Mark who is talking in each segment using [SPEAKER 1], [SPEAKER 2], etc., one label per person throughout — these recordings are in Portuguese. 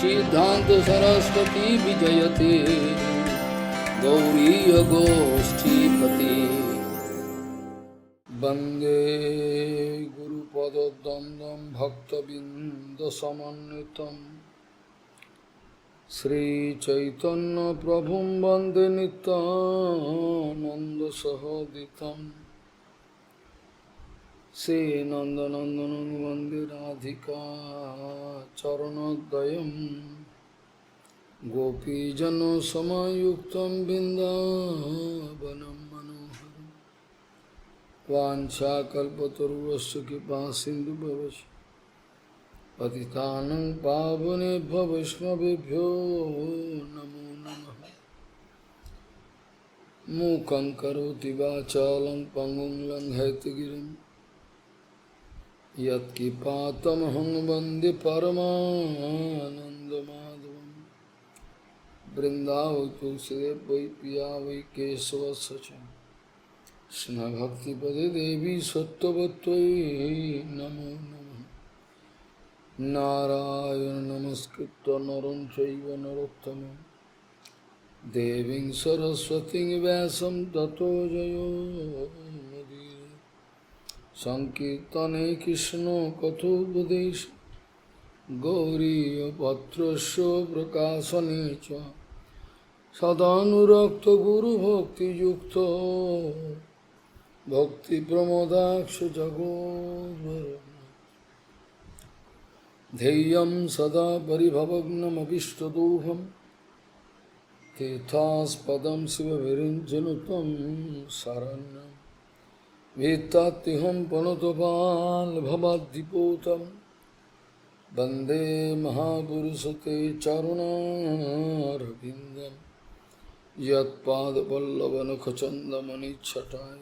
[SPEAKER 1] सिद्धांत सरस्वती विजयते गौरीय गोष्ठीपति वंदे गुरुपदद्वन्द्वं भक्तबिंदसमन्वितं श्रीचैतन्य प्रभुं वंदे नित्यानन्दसहोदितं श्रीनन्दनन्दनं वन्दे राधिका चरणोदयं गोपीजनसमायुक्तं बिन्दावनं मनोहरं वाञ्छाकल्पतरुश्च कृपासिन्धुभ्यश्च पतितानं पावनेभ्यो वैष्णवेभ्यो नमो नमः। मूकं करोति वाचालं पङ्गुं लङ्घयति गिरिं यत्किपातमहं वन्दे परमानन्दमाधवं वृन्दावै तुलसीदेव वै पिया वै केशवस्य च कृष्णभक्तिपदे देवी सत्यवत्त्वयि नमो नमः। नारायण नमस्कृत्य नरं चैव नरोत्तमं देवीं सरस्वतीं व्यासं ततो जयो मुदीरये। संकीर्तने कृष्ण कथोपदेश गौरीयपत्रस्य प्रकाशने च सदानुरक्त गुरुभक्तियुक्तो भक्तिप्रमोदाक्ष जगोद्वरुन् ध्येयं सदा परिभवग्नमभिष्टदोहं तीर्थास्पदं शिवविरिञ्चनुतं शरण्यं भीत्तात्युहं पुनतपाल्भवाद्दिपूतं वन्दे महापुरुषते चरुणारविन्दं यत्पादपल्लवनखचन्दमनिच्छटाय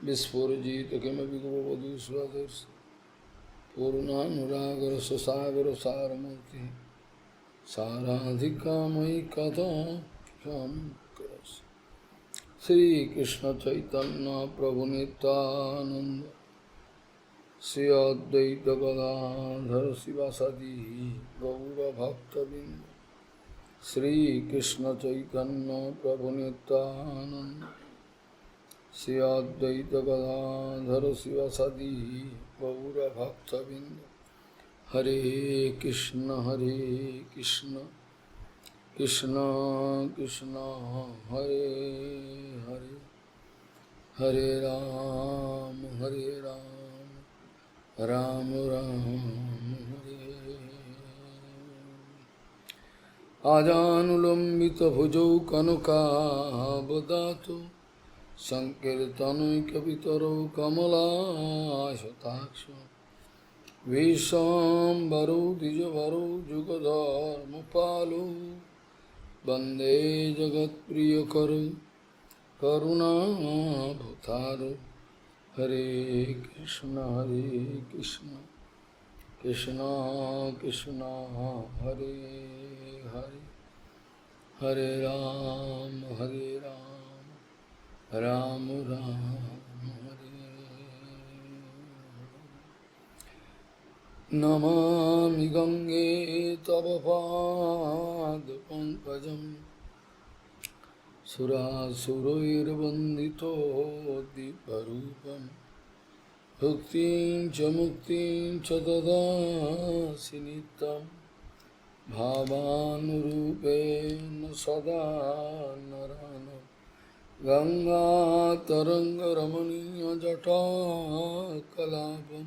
[SPEAKER 1] विस्फुरजित किमपि गोपवधू स्वदर्शि पूर्णानुरागर सुसागर सारमूर्ति साराधिका मयि कदा श्री कृष्ण चैतन्य प्रभु नित्यानंद श्री अद्वैत गदाधर शिवासादि गौर भक्तबिंद श्री कृष्ण चैतन्य प्रभु नित्यानंद श्री अद्वैत गदाधर शिवासादि गौर भक्तबिंद हरे कृष्ण कृष्ण कृष्ण हरे हरे हरे राम राम राम हरे। आजानुलंबित भुजौ कनकावदातो संकीर्तनैकपितरौ कमलाशताक्ष विश्वाम्बरौ द्विजवरौ जुगधर्मपालौ वन्दे जगत्प्रियकरौ करुणाभतारौ। हरे कृष्ण कृष्ण कृष्ण हरे हरे हरे राम राम राम हरे। नमामि गंगे तव पादपङ्कजं सुरासुरैर्वन्दितो दिव्यरूपं भुक्तिं च मुक्तिं च ददासि नित्यं भावानुरूपेण सदा नरानं गङ्गातरङ्गरमणीयजटाकलापं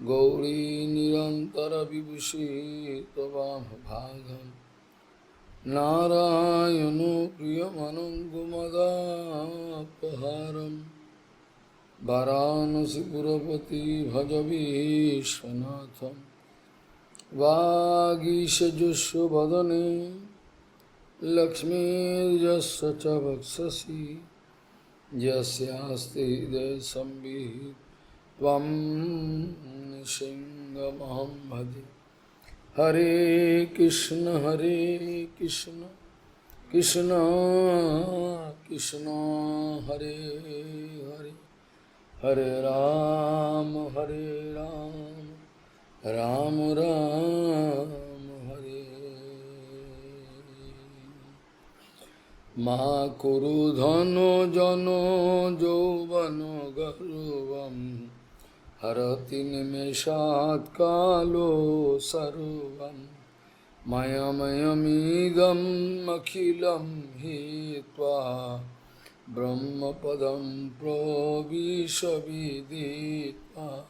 [SPEAKER 1] गौरी निरन्तरविभूषि त्ववामभागं नारायणो प्रियमनङ्गमदापहारं वाराणसीपुरपति भज विश्वनाथं वागीशजुष्वदने लक्ष्मीर्यस्य च वक्षसि यस्यास्ति हृदयसंवित् त्वं सिंहमहं भजे। हरे कृष्ण कृष्ण कृष्ण हरे हरे हरे राम राम Ram Ma kuru dhano jano jovano garvam harati nimeshat kalo sarvam maya mayamidam akhilam hitva brahma padam pravishaviditva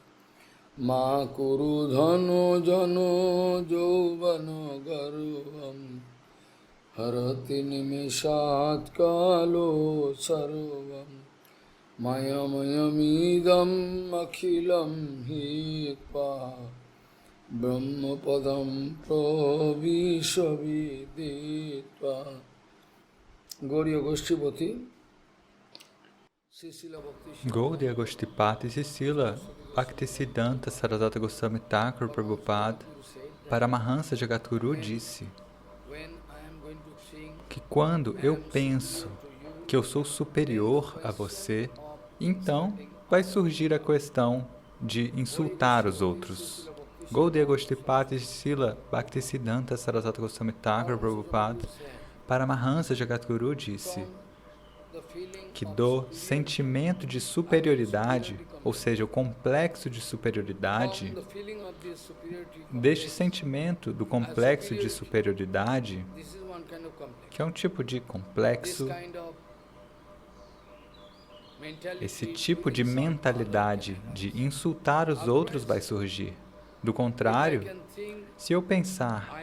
[SPEAKER 1] Ma kuru dhano jano jovano garvam harati nimeshat kalo sarvam maya mayamidam akhilam hitva brahma padam pravishaviditva Gauriya Goshtipati
[SPEAKER 2] Gaudiya Goshtipati Sisila Bhaktisiddhanta Sarasvata Goswami Thakur Prabhupada Paramahansa Jagadguru disse que quando eu penso que eu sou superior a você, então vai surgir a questão de insultar os outros. Gaudiya Goshtipati Sisila Bhaktisiddhanta Sarasvata Goswami Thakur Prabhupada Paramahansa Jagadguru disse que do sentimento de superioridade, ou seja, o complexo de superioridade, deste sentimento do complexo de superioridade, que é um tipo de complexo, esse tipo de mentalidade de insultar os outros vai surgir. Do contrário, se eu pensar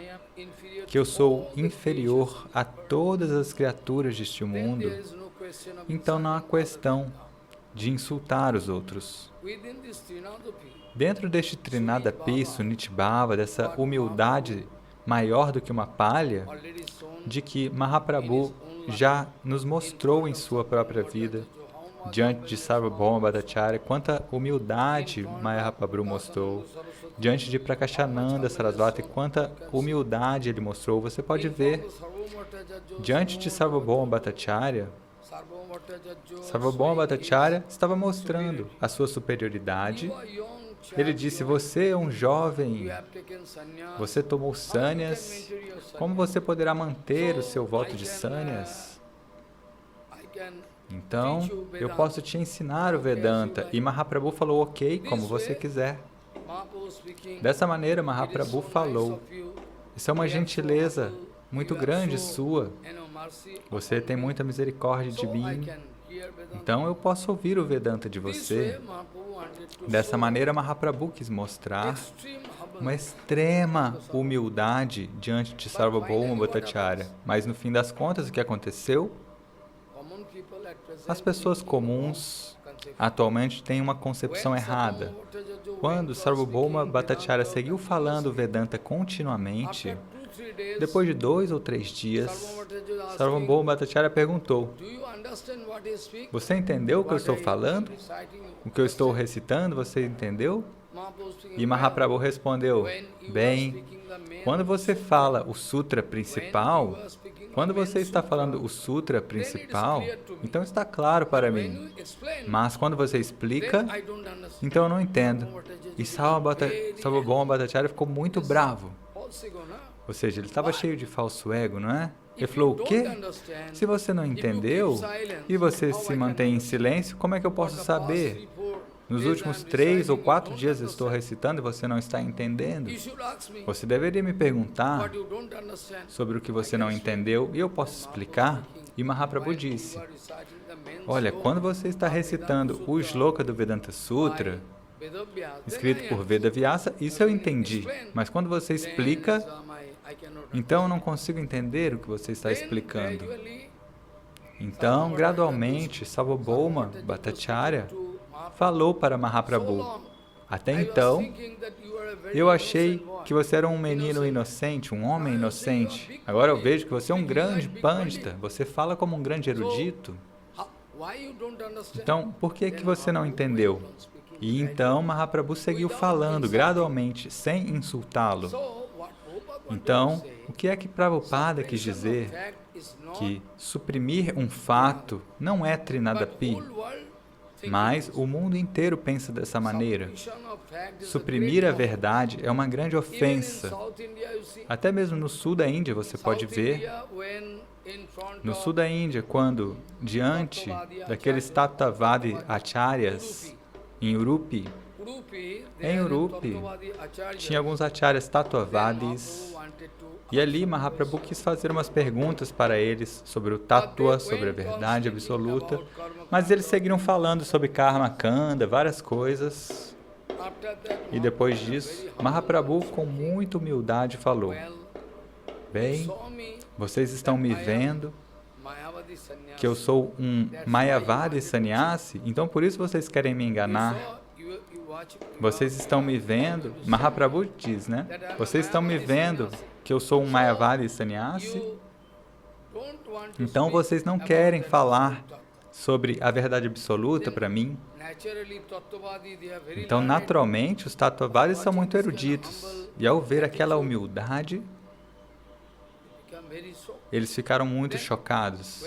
[SPEAKER 2] que eu sou inferior a todas as criaturas deste mundo, então não há questão de insultar os outros. Dentro deste Trinadapi, Sunitibhava, dessa humildade maior do que uma palha, de que Mahaprabhu já nos mostrou em sua própria vida, diante de Sarvabhauma Bhattacharya, quanta humildade Mahaprabhu mostrou, diante de Prakashananda Sarasvati, quanta humildade ele mostrou. Você pode ver, diante de Sarvabhauma Bhattacharya, Sarvabhauma Bhattacharya estava mostrando a sua superioridade. Ele disse, você é um jovem, você tomou sânias, como você poderá manter o seu voto de sânias? Então, eu posso te ensinar o Vedanta. E Mahaprabhu falou, ok, como você quiser. Dessa maneira, Mahaprabhu falou, isso é uma gentileza muito grande sua. Você tem muita misericórdia de mim, então eu posso ouvir o Vedanta de você. Dessa maneira, Mahaprabhu quis mostrar uma extrema humildade diante de Sarvabhauma Bhattacharya. Mas no fim das contas, o que aconteceu? As pessoas comuns atualmente têm uma concepção errada. Quando Sarvabhauma Bhattacharya seguiu falando o Vedanta continuamente, depois de 2 ou 3 dias, Sarvabhauma Bhattacharya perguntou, você entendeu o que eu estou falando? O que eu estou recitando, você entendeu? E Mahaprabhu respondeu, bem, quando você fala o sutra principal, quando você está falando o sutra principal, então está claro para mim. Mas quando você explica, então eu não entendo. E Sarvabhauma Bhattacharya ficou muito bravo. Ou seja, ele estava cheio de falso ego, não é? Ele falou, o quê? Se você não entendeu e você se mantém em silêncio, como é que eu posso saber? Nos últimos 3 ou 4 dias eu estou recitando e você não está entendendo. Você deveria me perguntar sobre o que você não entendeu e eu posso explicar. E Mahaprabhu disse, olha, quando você está recitando o shloka do Vedanta Sutra, escrito por Vedavyasa, isso eu entendi. Mas quando você explica, então eu não consigo entender o que você está explicando. Então, gradualmente, Sarvabhauma Bhattacharya falou para Mahaprabhu, até então, eu achei que você era um menino inocente, um homem inocente. Agora eu vejo que você é um grande pandita, você fala como um grande erudito. Então, por que você não entendeu? E então Mahaprabhu seguiu falando gradualmente, sem insultá-lo. Então, o que é que Prabhupada quis dizer? Que suprimir um fato não é Trinadapi, mas o mundo inteiro pensa dessa maneira. suprimir a verdade é uma grande ofensa. Até mesmo no sul da Índia você pode ver, no sul da Índia, quando diante daqueles Tattavadi Acharyas em Udupi, tinha alguns acharyas Tattvavadis, e ali Mahaprabhu quis fazer umas perguntas para eles sobre o tattva, sobre a verdade absoluta, mas eles seguiram falando sobre karma kanda, várias coisas. E depois disso, Mahaprabhu com muita humildade falou: bem, vocês estão me vendo que eu sou um Mayavadi Sannyasi, então por isso vocês querem me enganar. Vocês estão me vendo, Mahaprabhu diz, né? Vocês estão me vendo que eu sou um Mayavadi Sannyasi? Então vocês não querem falar sobre a verdade absoluta para mim? Então, naturalmente, os Tattvavadis são muito eruditos. E ao ver aquela humildade, eles ficaram muito chocados.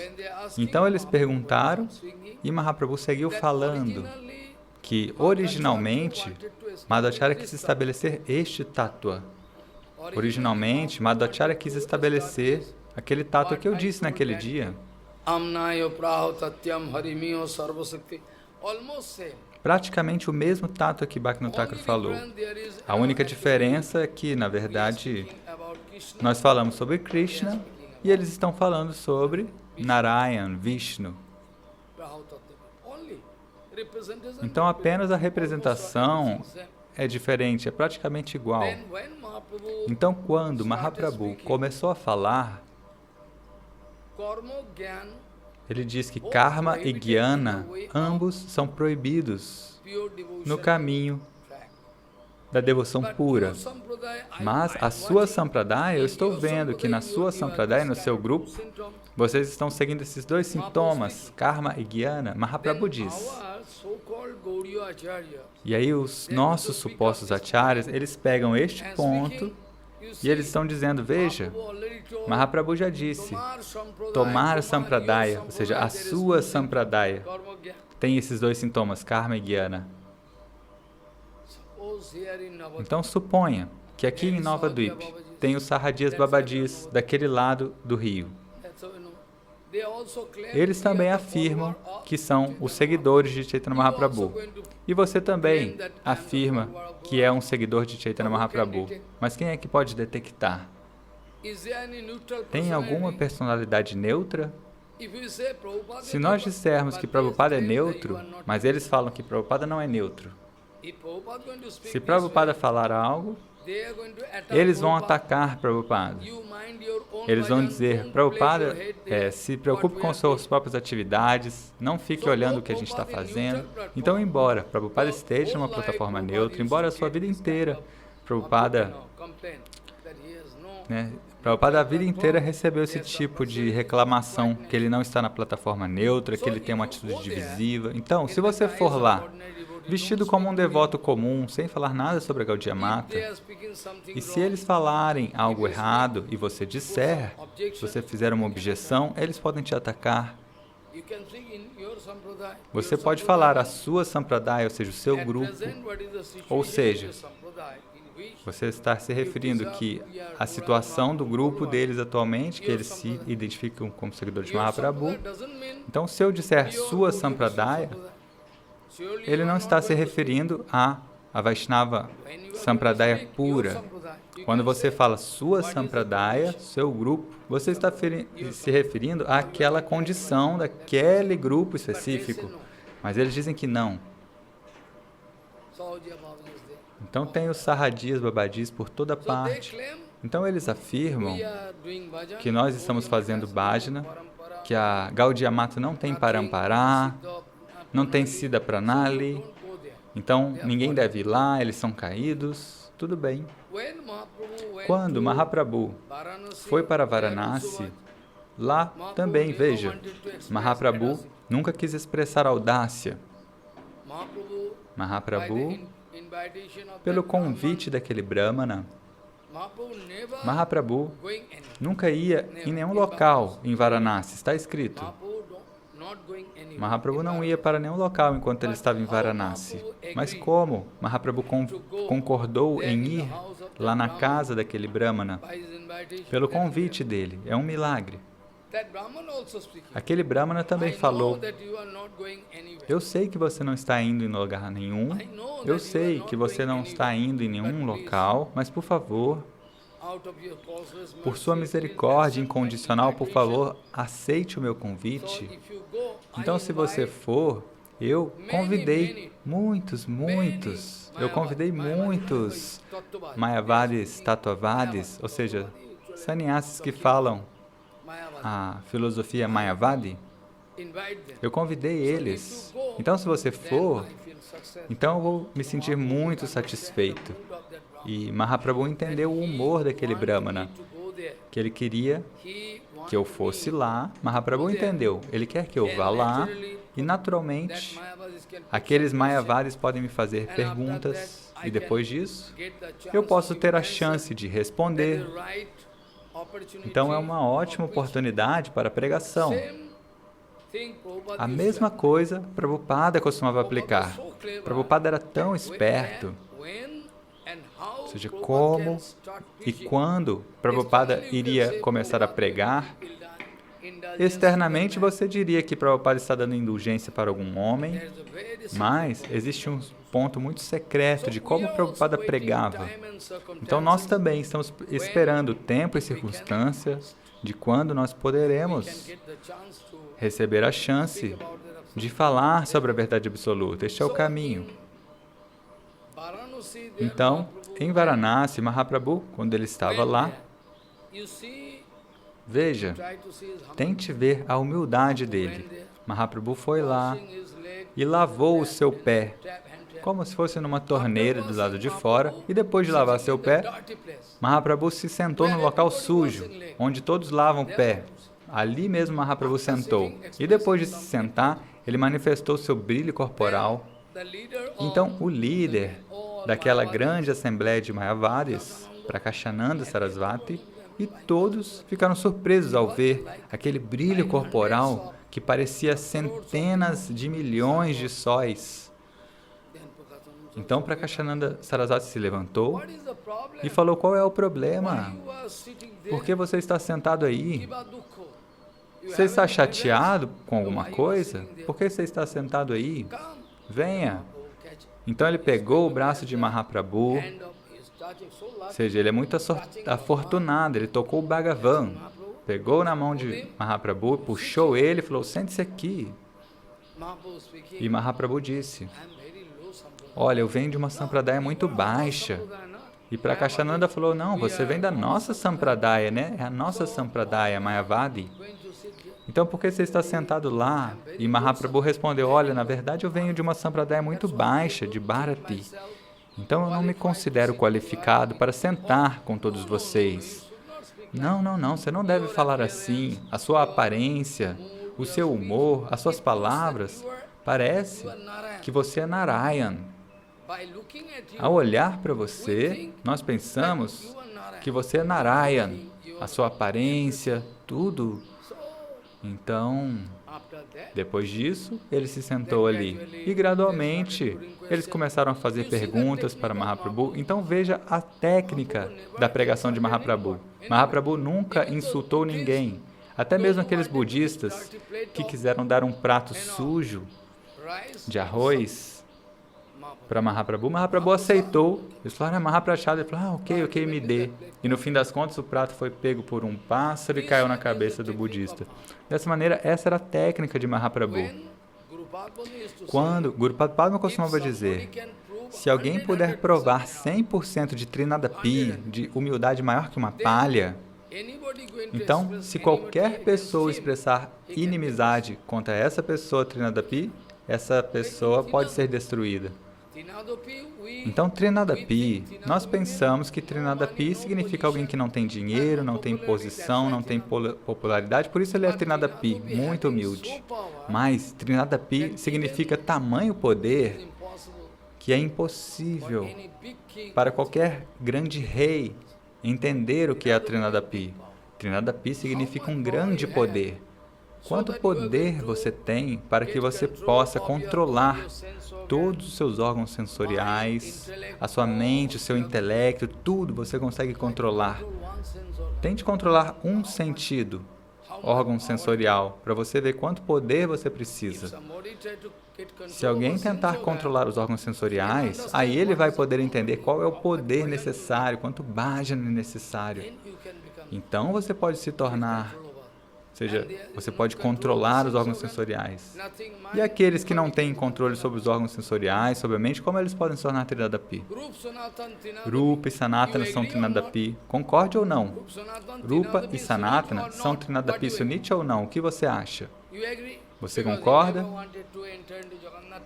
[SPEAKER 2] Então eles perguntaram, e Mahaprabhu seguiu falando que, originalmente, Madhvacharya quis estabelecer este tattva. Originalmente, Madhvacharya quis estabelecer aquele tattva que eu disse naquele dia. Praticamente o mesmo tattva que Bhaktivinoda Thakur falou. A única diferença é que, na verdade, nós falamos sobre Krishna e eles estão falando sobre Narayan, Vishnu. Então, apenas a representação é diferente, é praticamente igual. Então, quando Mahaprabhu começou a falar, ele diz que karma e jnana, ambos são proibidos no caminho da devoção pura. Mas a sua sampradaya, eu estou vendo que na sua sampradaya, no seu grupo, vocês estão seguindo esses dois sintomas, karma e jnana. Mahaprabhu diz. E aí os nossos supostos acharyas, eles pegam este ponto e eles estão dizendo, veja, Mahaprabhu já disse, tomar sampradaya, ou seja, a sua sampradaya, tem esses dois sintomas, karma e jnana. Então suponha que aqui em Navadvip tem os Sahajiyas Babajis daquele lado do rio. Eles também afirmam que são os seguidores de Chaitanya Mahaprabhu. E você também afirma que é um seguidor de Chaitanya Mahaprabhu. Mas quem é que pode detectar? Tem alguma personalidade neutra? Se nós dissermos que Prabhupada é neutro, mas eles falam que Prabhupada não é neutro. Se Prabhupada falar algo, eles vão atacar Prabhupada. Eles vão dizer, Prabhupada, se preocupe com suas próprias atividades, não fique olhando o que a gente está fazendo. Então, embora Prabhupada esteja numa plataforma neutra, embora a sua vida inteira, Prabhupada a vida inteira recebeu esse tipo de reclamação, que ele não está na plataforma neutra, que ele tem uma atitude divisiva. Então, se você for lá, vestido como um devoto comum, sem falar nada sobre a Gaudiya Mata, e se eles falarem algo errado e você disser, se você fizer uma objeção, eles podem te atacar. Você pode falar a sua sampradaya, ou seja, o seu grupo, ou seja, você está se referindo que a situação do grupo deles atualmente, que eles se identificam como seguidores de Mahaprabhu, então se eu disser sua sampradaya, ele não está se referindo a Vaishnava Sampradaya pura. Quando você fala sua Sampradaya, seu grupo, você está se referindo àquela condição daquele grupo específico. Mas eles dizem que não. Então tem os Sahajiyas Babajis por toda parte. Então eles afirmam que nós estamos fazendo bhajana, que a Gaudiya Mata não tem parampara, não tem Siddha Pranali, então ninguém deve ir lá, eles são caídos, tudo bem. Quando Mahaprabhu foi para Varanasi, lá também, veja, Mahaprabhu nunca quis expressar audácia. Mahaprabhu, pelo convite daquele Brahmana, Mahaprabhu nunca ia em nenhum local em Varanasi, está escrito. Mahaprabhu não ia para nenhum local enquanto ele estava em Varanasi. Mas como Mahaprabhu concordou em ir lá na casa daquele Brahmana? Pelo convite dele. É um milagre. Aquele Brahmana também falou: eu sei que você não está indo em lugar nenhum, eu sei que você não está indo em nenhum local, mas por favor, por sua misericórdia incondicional, por favor, aceite o meu convite. Então, se você for, eu convidei muitos Mayavadis, Tattvavadis, ou seja, sannyasis que falam a filosofia Mayavadi, eu convidei eles. Então, se você for, então eu vou me sentir muito satisfeito. E Mahaprabhu entendeu o humor daquele Brahmana, que ele queria que eu fosse lá. Mahaprabhu entendeu, ele quer que eu vá lá, e naturalmente, aqueles Mayavadis podem me fazer perguntas, e depois disso, eu posso ter a chance de responder. Então, é uma ótima oportunidade para a pregação. A mesma coisa Prabhupada costumava aplicar. Prabhupada era tão esperto. Ou seja, como e quando Prabhupada iria começar a pregar, externamente você diria que Prabhupada está dando indulgência para algum homem, mas existe um ponto muito secreto de como Prabhupada pregava. Então nós também estamos esperando tempo e circunstância de quando nós poderemos receber a chance de falar sobre a verdade absoluta. Este é o caminho. Então, em Varanasi, Mahaprabhu, quando ele estava lá, veja, tente ver a humildade dele. Mahaprabhu foi lá e lavou o seu pé, como se fosse numa torneira do lado de fora, e depois de lavar seu pé, Mahaprabhu se sentou no local sujo, onde todos lavam o pé. Ali mesmo Mahaprabhu sentou. E depois de se sentar, ele manifestou seu brilho corporal. Então, o líder daquela grande assembleia de Mayavadis, Prakashananda Sarasvati, e todos ficaram surpresos ao ver aquele brilho corporal que parecia centenas de milhões de sóis. Então, Prakashananda Sarasvati se levantou e falou: qual é o problema? Por que você está sentado aí? Você está chateado com alguma coisa? Por que você está sentado aí? Venha. Então ele pegou o braço de Mahaprabhu, ou seja, ele é muito afortunado, ele tocou o Bhagavan, pegou na mão de Mahaprabhu, puxou ele e falou: sente-se aqui. E Mahaprabhu disse: olha, eu venho de uma sampradaya muito baixa. E Prakashananda falou: não, você vem da nossa sampradaya, né? É a nossa sampradaya, Mayavadi. Então, por que você está sentado lá? E Mahaprabhu respondeu: olha, na verdade eu venho de uma sampradaya muito baixa, de Bharati. Então eu não me considero qualificado para sentar com todos vocês. Não, você não deve falar assim. A sua aparência, o seu humor, as suas palavras, parece que você é Narayan. Ao olhar para você, nós pensamos que você é Narayan. A sua aparência, tudo. Então, depois disso, ele se sentou ali. E gradualmente, eles começaram a fazer perguntas para Mahaprabhu. Então veja a técnica da pregação de Mahaprabhu. Mahaprabhu nunca insultou ninguém. Até mesmo aqueles budistas que quiseram dar um prato sujo de arroz para Mahaprabhu, Mahaprabhu aceitou. Eles falaram: Mahaprachada. Ele falou: ok, me dê. E no fim das contas, o prato foi pego por um pássaro e caiu na cabeça do budista. Dessa maneira, essa era a técnica de Mahaprabhu. Quando Guru Padma costumava dizer: se alguém puder provar 100% de Trinadapi, de humildade maior que uma palha, então, se qualquer pessoa expressar inimizade contra essa pessoa Trinadapi, essa pessoa pode ser destruída. Então, Trinadapi, nós pensamos que Trinadapi significa alguém que não tem dinheiro, não tem posição, não tem popularidade, por isso ele é Trinadapi, muito humilde. Mas Trinadapi significa tamanho poder que é impossível para qualquer grande rei entender o que é a Trinadapi. Trinadapi significa um grande poder. Quanto poder você tem para que você possa controlar todos os seus órgãos sensoriais, a sua mente, o seu intelecto, tudo você consegue controlar. Tente controlar um sentido, órgão sensorial, para você ver quanto poder você precisa. Se alguém tentar controlar os órgãos sensoriais, aí ele vai poder entender qual é o poder necessário, quanto bhajana é necessário. Então você pode se tornar, ou seja, você pode controlar os órgãos sensoriais. E aqueles que não têm controle sobre os órgãos sensoriais, sobre a mente, como eles podem se tornar Trinadapi? Rupa e Sanatana são Trinadapi. Concorde ou não? Rupa e Sanatana são Trinadapi Sunitya ou não? O que você acha? Você concorda?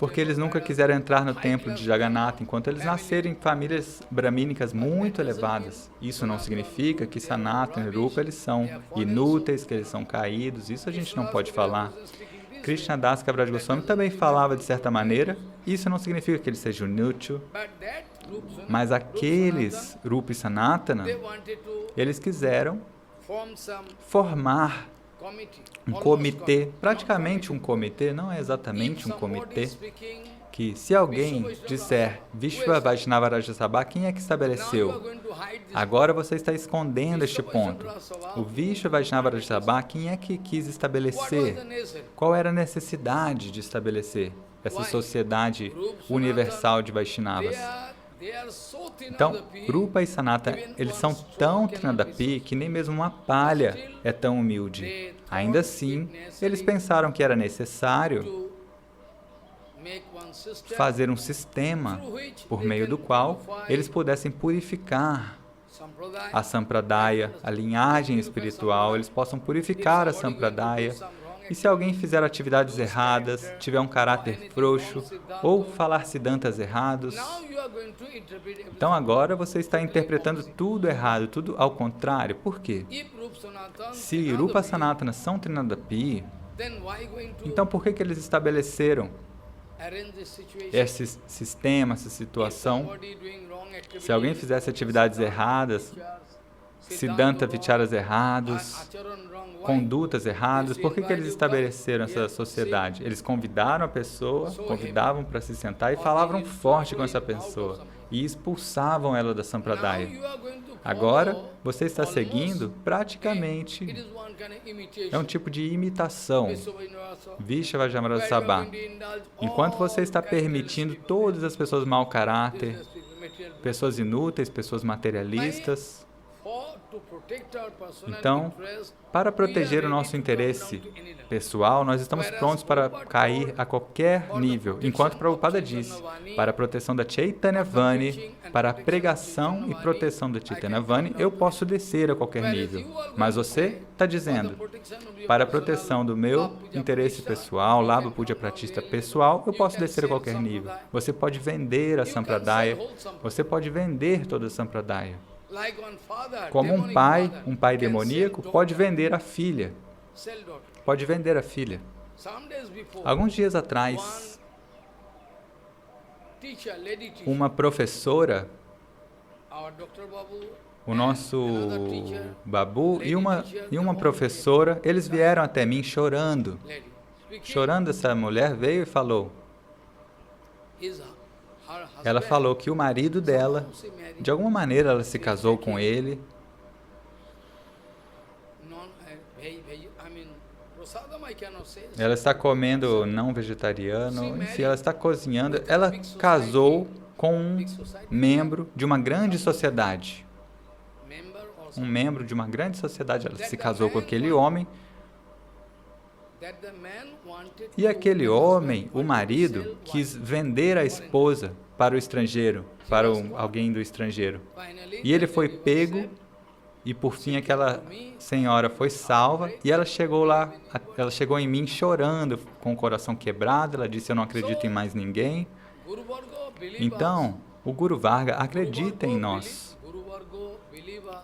[SPEAKER 2] Porque eles nunca quiseram entrar no templo de Jagannatha enquanto eles nasceram em famílias brahmínicas muito elevadas. Isso não significa que Sanatana e Rupa eles são inúteis, que eles são caídos. Isso a gente não pode falar. Krishna Das Kaviraj Goswami também falava de certa maneira. Isso não significa que eles sejam inúteis. Mas aqueles Rupa e Sanatana, eles quiseram formar um comitê, praticamente um comitê, não é exatamente um comitê, que se alguém disser Vishva Vaishnava Rajasabha, quem é que estabeleceu? Agora você está escondendo este ponto. O Vishva Vaishnava Rajasabha, quem é que quis estabelecer? Qual era a necessidade de estabelecer essa sociedade universal de Vaishnavas? Então, Rupa e Sanatana, eles são tão Trinadapi que nem mesmo uma palha é tão humilde. Ainda assim, eles pensaram que era necessário fazer um sistema por meio do qual eles pudessem purificar a Sampradaya, a linhagem espiritual, eles possam purificar a Sampradaya. E se alguém fizer atividades erradas, tiver um caráter frouxo, ou falar siddhantas errados, então agora você está interpretando tudo errado, tudo ao contrário. Por quê? Se Rupa Sanatana são Trinadapi, então por que eles estabeleceram esse sistema, essa situação? Se alguém fizesse atividades erradas, siddhanta vicharas errados, condutas erradas, por que eles estabeleceram essa sociedade? Eles convidaram a pessoa, convidavam para se sentar e falavam forte com essa pessoa e expulsavam ela da Sampradaya. Agora, você está seguindo praticamente, é um tipo de imitação, Vishva Vaishnava Sabha. Enquanto você está permitindo todas as pessoas mau caráter, pessoas inúteis, pessoas materialistas, então, para proteger o nosso interesse pessoal, nós estamos prontos para cair a qualquer nível. Enquanto Prabhupada disse, para a proteção da Chaitanya Vani, para a pregação e proteção da Chaitanya Vani, eu posso descer a qualquer nível. Mas você está dizendo, para a proteção do meu interesse pessoal, Labha Puja Pratishta pessoal, eu posso descer a qualquer nível. Você pode vender a Sampradaya, você pode vender toda a Sampradaya. Como um pai demoníaco pode vender a filha. Pode vender a filha. Alguns dias atrás, uma professora, o nosso Babu e uma professora, eles vieram até mim chorando. Chorando, essa mulher veio e falou. Ela falou que o marido dela, de alguma maneira ela se casou com ele. Ela está comendo não vegetariano, enfim, ela está cozinhando. Ela casou com um membro de uma grande sociedade. Um membro de uma grande sociedade. Ela se casou com aquele homem. E aquele homem, o marido, quis vender a esposa para o estrangeiro, para alguém do estrangeiro. E ele foi pego e, por fim, aquela senhora foi salva e ela chegou em mim chorando, com o coração quebrado. Ela disse, eu não acredito em mais ninguém. Então, o Guru Varga acredita em nós.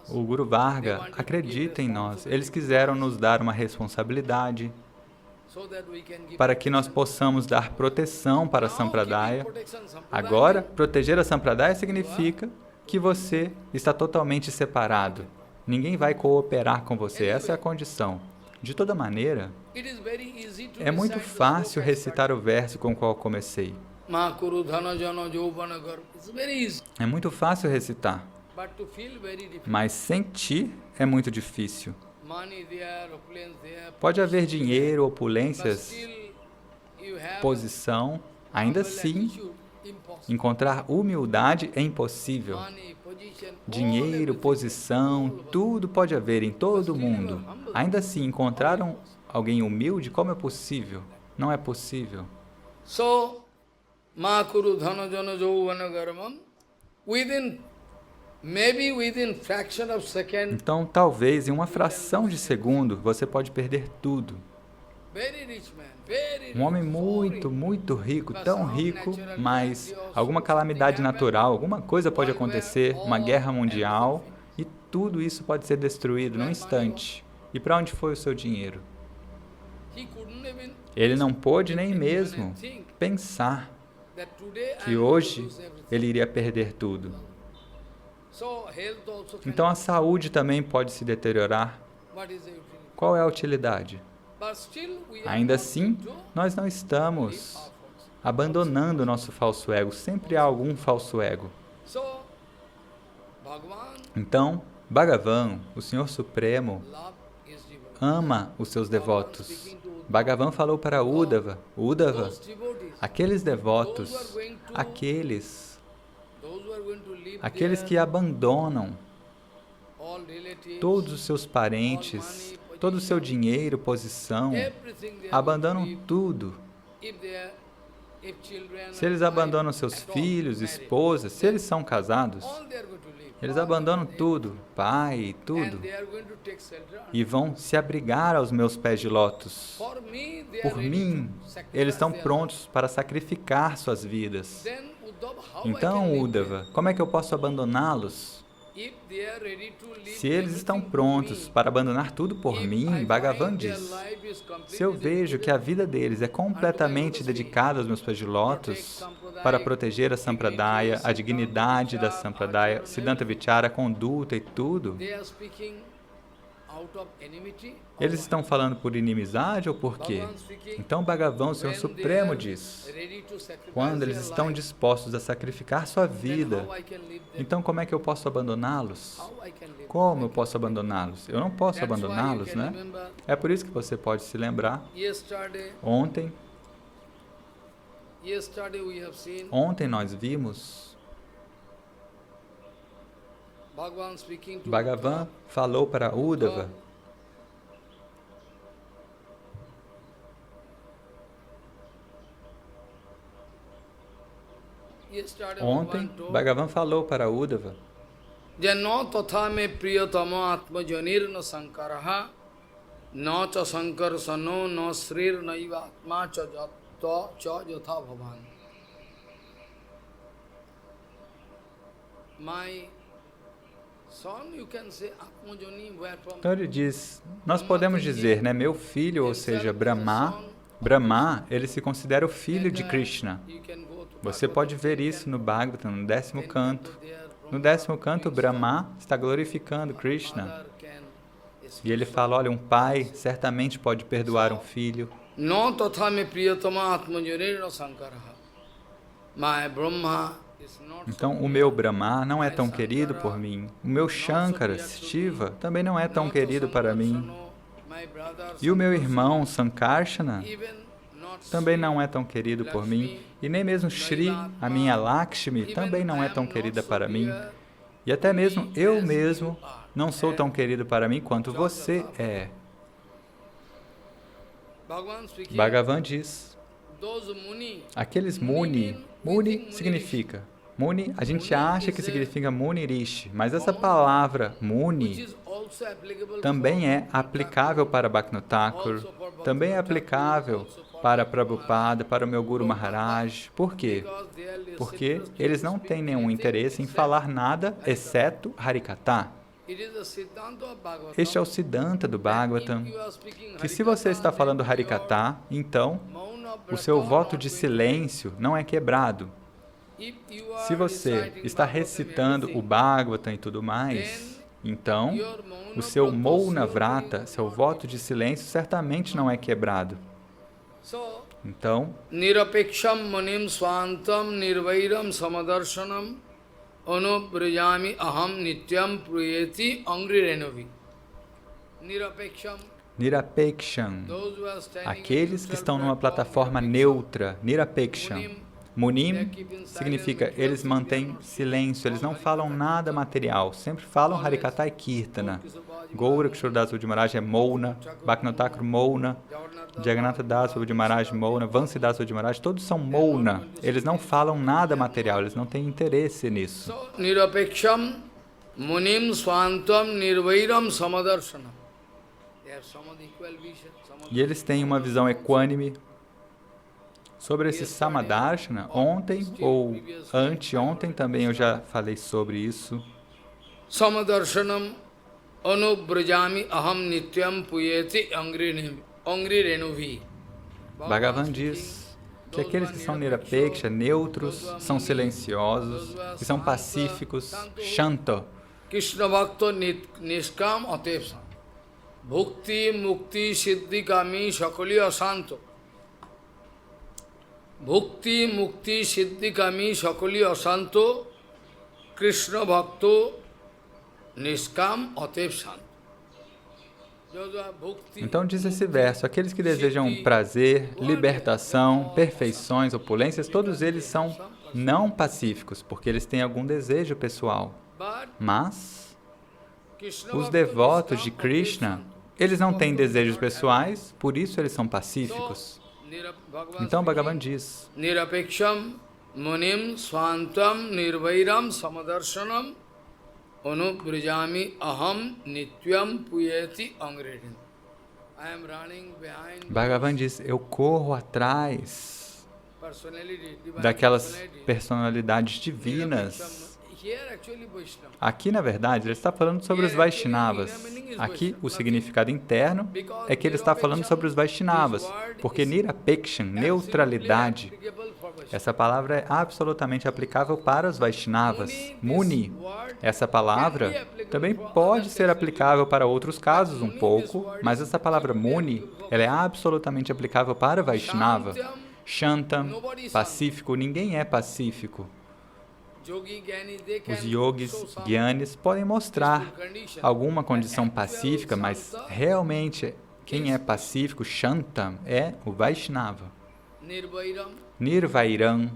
[SPEAKER 2] O Guru Varga acredita em nós. Eles quiseram nos dar uma responsabilidade para que nós possamos dar proteção para a Sampradaya. Agora, proteger a Sampradaya significa que você está totalmente separado. Ninguém vai cooperar com você, essa é a condição. De toda maneira, é muito fácil recitar o verso com o qual comecei. É muito fácil recitar, mas sentir é muito difícil. Pode haver dinheiro, opulências, posição, ainda assim, encontrar humildade é impossível. Dinheiro, posição, tudo pode haver em todo mundo. Ainda assim, encontraram alguém humilde? Como é possível? Não é possível. Então, talvez em uma fração de segundo, você pode perder tudo. Um homem muito, muito rico, tão rico, mas alguma calamidade natural, alguma coisa pode acontecer, uma guerra mundial, e tudo isso pode ser destruído num instante. E para onde foi o seu dinheiro? Ele não pôde nem mesmo pensar que hoje ele iria perder tudo. Então a saúde também pode se deteriorar. Qual é a utilidade? Ainda assim, nós não estamos abandonando o nosso falso ego. Sempre há algum falso ego. Então, Bhagavan, o Senhor Supremo, ama os seus devotos. Bhagavan falou para Uddhava, Uddhava, aqueles devotos, aqueles que abandonam todos os seus parentes, todo o seu dinheiro, posição, abandonam tudo. Se eles abandonam seus filhos, esposas, se eles são casados, eles abandonam tudo, pai, tudo, e vão se abrigar aos meus pés de lótus. Por mim, eles estão prontos para sacrificar suas vidas. Então, Uddhava, como é que eu posso abandoná-los? Se eles estão prontos para abandonar tudo por mim, Bhagavan diz, se eu vejo que a vida deles é completamente dedicada aos meus pés de lótus, para proteger a Sampradaya, a dignidade da Sampradaya, Siddhanta Vichara, a conduta e tudo, eles estão falando por inimizade ou por quê? Então Bhagavan, o Senhor Supremo, diz, quando eles estão dispostos a sacrificar sua vida, então como é que eu posso abandoná-los? Como eu posso abandoná-los? Eu não posso abandoná-los, né? É por isso que você pode se lembrar. Ontem nós vimos Bhagavan falou para Uddhava, Bhagavan falou para Uddhava,
[SPEAKER 1] no tatha me priyatama atmajanir na sankaraha na cha sankar sano na srir naiva atma cha jatha bhavan.
[SPEAKER 2] Então ele diz, nós podemos dizer, né, meu filho, ou seja, Brahma, ele se considera o filho de Krishna. Você pode ver isso no Bhagavatam, no 10º canto. No 10º canto, Brahma está glorificando Krishna. E ele fala, olha, um pai certamente pode perdoar um filho.
[SPEAKER 1] No tatha me priyatama atmajanir sankaraha. My Brahma.
[SPEAKER 2] Então, o meu Brahma não é tão querido por mim. O meu Shankara, Shiva, também não é tão querido para mim. E o meu irmão, Sankarshana, também não é tão querido por mim. E nem mesmo Shri, a minha Lakshmi, também não é tão querida para mim. E até mesmo eu mesmo não sou tão querido para mim quanto você é. Bhagavan diz, aqueles Muni significa, Muni, a gente acha que significa Muni Rishi, mas essa palavra Muni também é aplicável para Bhaktivinoda Thakur, também é aplicável para Prabhupada, para o meu Guru Maharaj. Por quê? Porque eles não têm nenhum interesse em falar nada exceto Harikatha. Este é o Siddhanta do Bhagavatam, que se você está falando Harikatha, então o seu voto de silêncio não é quebrado. Se você está recitando o Bhagavatam e tudo mais, Então, o seu Mouna Vrata, seu voto de silêncio, certamente não é quebrado. Então,
[SPEAKER 1] Nirapeksham manim swantam nirvairam samadarshanam anubrajami aham nityam priyeti angrirenovi.
[SPEAKER 2] Nirapekshan, aqueles que estão numa plataforma neutra, Nirapekshan. Munim significa eles mantêm silêncio, eles não falam nada material, sempre falam Harikata e Kirtana. Gorakshora Das Babaji Maharaj é Mouna, Bhaktivinoda Thakur Mouna, Jagannatha Das Babaji Maharaj Mouna, Vansi Das Babaji Maharaj, todos são Mouna, eles não falam nada material, eles não têm interesse nisso.
[SPEAKER 1] Nirapeksham munim swantam nirvairam samadarshana.
[SPEAKER 2] E eles têm uma visão equânime. Sobre esse Samadarshana, ontem ou anteontem também eu já falei sobre isso.
[SPEAKER 1] Samadarshanam anubrajami aham nityam puyeti angrirenuvi.
[SPEAKER 2] Bhagavan diz que aqueles que são nirapeksha, neutros, são silenciosos, que são pacíficos, shanta.
[SPEAKER 1] Krishna bhakta niskam atevsa. Bhukti mukti siddhikami sakali asanto. Bhukti mukti siddhikami sakali asanto. Krishna bhakto niskam atevsanto.
[SPEAKER 2] Então diz esse verso, aqueles que desejam prazer, libertação, perfeições, opulências, todos eles são não pacíficos, porque eles têm algum desejo pessoal. Mas os devotos de Krishna, eles não têm desejos pessoais, por isso eles são pacíficos. Então Bhagavan diz,
[SPEAKER 1] Nirapeksham munim swantam nirvairam samadarshanam anubrajami aham nityam puyeti angredin.
[SPEAKER 2] Bhagavan diz, eu corro atrás daquelas personalidades divinas. Aqui, na verdade, ele está falando sobre os Vaishnavas. Aqui, o significado interno é que ele está falando sobre os Vaishnavas, porque Nirapekshan, neutralidade, essa palavra é absolutamente aplicável para os Vaishnavas. Muni, essa palavra também pode ser aplicável para outros casos um pouco, mas essa palavra Muni, ela é absolutamente aplicável para Vaishnava. Shantam, pacífico, ninguém é pacífico. Os yogis, gyanis, podem mostrar alguma condição pacífica, mas realmente quem é pacífico, Shantam, é o Vaishnava. Nirvairam,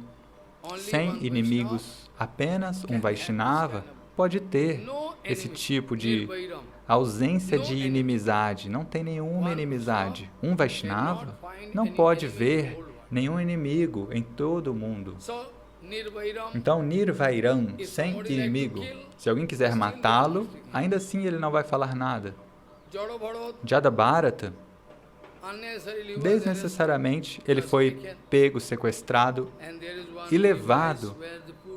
[SPEAKER 2] sem inimigos, apenas um Vaishnava pode ter esse tipo de ausência de inimizade, não tem nenhuma inimizade. Um Vaishnava não pode ver nenhum inimigo em todo o mundo. Então, Nirvairam, sem inimigo, se alguém quiser matá-lo, ainda assim ele não vai falar nada. Jadabharata, desnecessariamente, ele foi pego, sequestrado e levado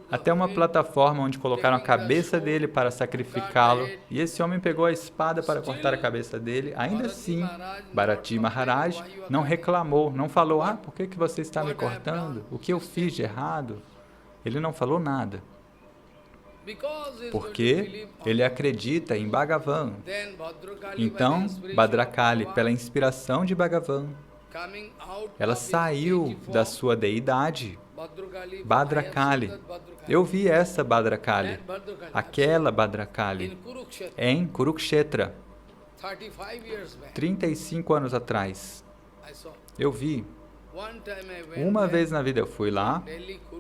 [SPEAKER 2] até uma plataforma onde colocaram a cabeça dele para sacrificá-lo, e esse homem pegou a espada para cortar a cabeça dele. Ainda assim, Bharati Maharaj não reclamou, não falou, por que você está me cortando? O que eu fiz de errado? Ele não falou nada, porque ele acredita em Bhagavan. Então, Bhadrakali, pela inspiração de Bhagavan, ela saiu da sua deidade, Bhadrakali. Eu vi essa Bhadrakali, aquela Bhadrakali, em Kurukshetra, 35 anos atrás. Eu vi. Uma vez na vida eu fui lá,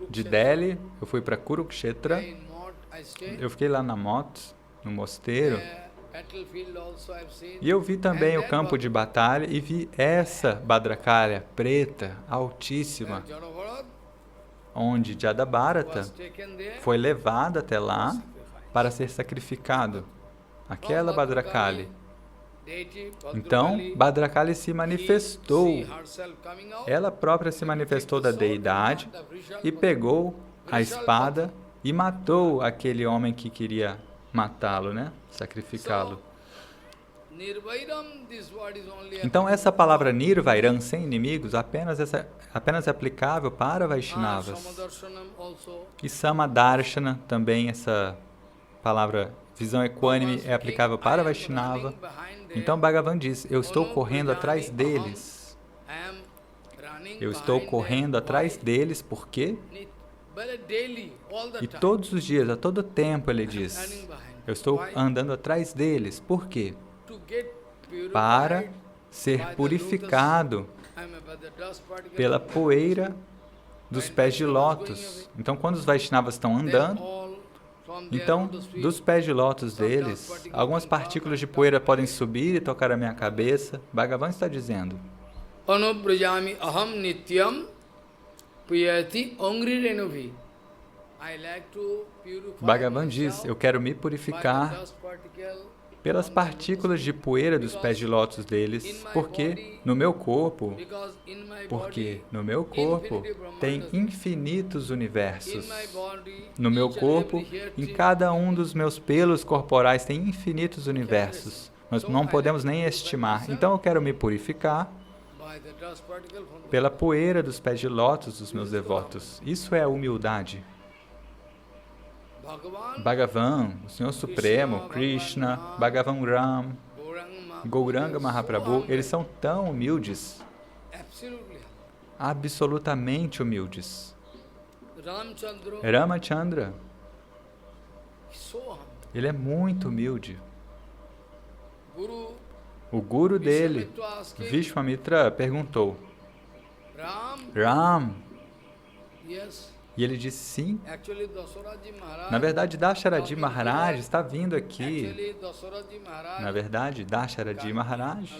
[SPEAKER 2] de Delhi, eu fui para Kurukshetra, eu fiquei lá na Mot, no mosteiro, e eu vi também o campo de batalha e vi essa Bhadrakali preta, altíssima, onde Jadabharata foi levado até lá para ser sacrificado. Aquela Bhadrakali. Então, Bhadrakali se manifestou. Ela própria se manifestou da deidade e pegou a espada e matou aquele homem que queria matá-lo, sacrificá-lo. Então, essa palavra Nirvairam, sem inimigos, apenas é aplicável para Vaishnavas. E Samadarshana, também essa palavra visão equânime é aplicável para Vaishnava. Então Bhagavan diz, eu estou correndo atrás deles. Eu estou correndo atrás deles, por quê? E todos os dias, a todo tempo, ele diz, eu estou andando atrás deles, por quê? Para ser purificado pela poeira dos pés de lótus. Então, quando os Vaishnavas estão andando, então, dos pés de lótus deles, algumas partículas de poeira podem subir e tocar a minha cabeça. Bhagavan está dizendo,
[SPEAKER 1] Anubrajami aham nityam piyati ongrirenuvi.
[SPEAKER 2] Bhagavan diz, eu quero me purificar pelas partículas de poeira dos pés de lótus deles, porque no meu corpo tem infinitos universos. No meu corpo, em cada um dos meus pelos corporais tem infinitos universos. Nós não podemos nem estimar. Então eu quero me purificar pela poeira dos pés de lótus dos meus devotos. Isso é humildade. Bhagavan, o Senhor Supremo, Krishna, Bhagavan Ram, Gauranga Mahaprabhu, eles são tão humildes, absolutamente humildes. Ramachandra, ele é muito humilde. O guru dele, Vishwamitra, perguntou, Ram, e ele disse sim. Na verdade, Dasharatha Maharaj está vindo aqui. Na verdade, Dasharatha Maharaj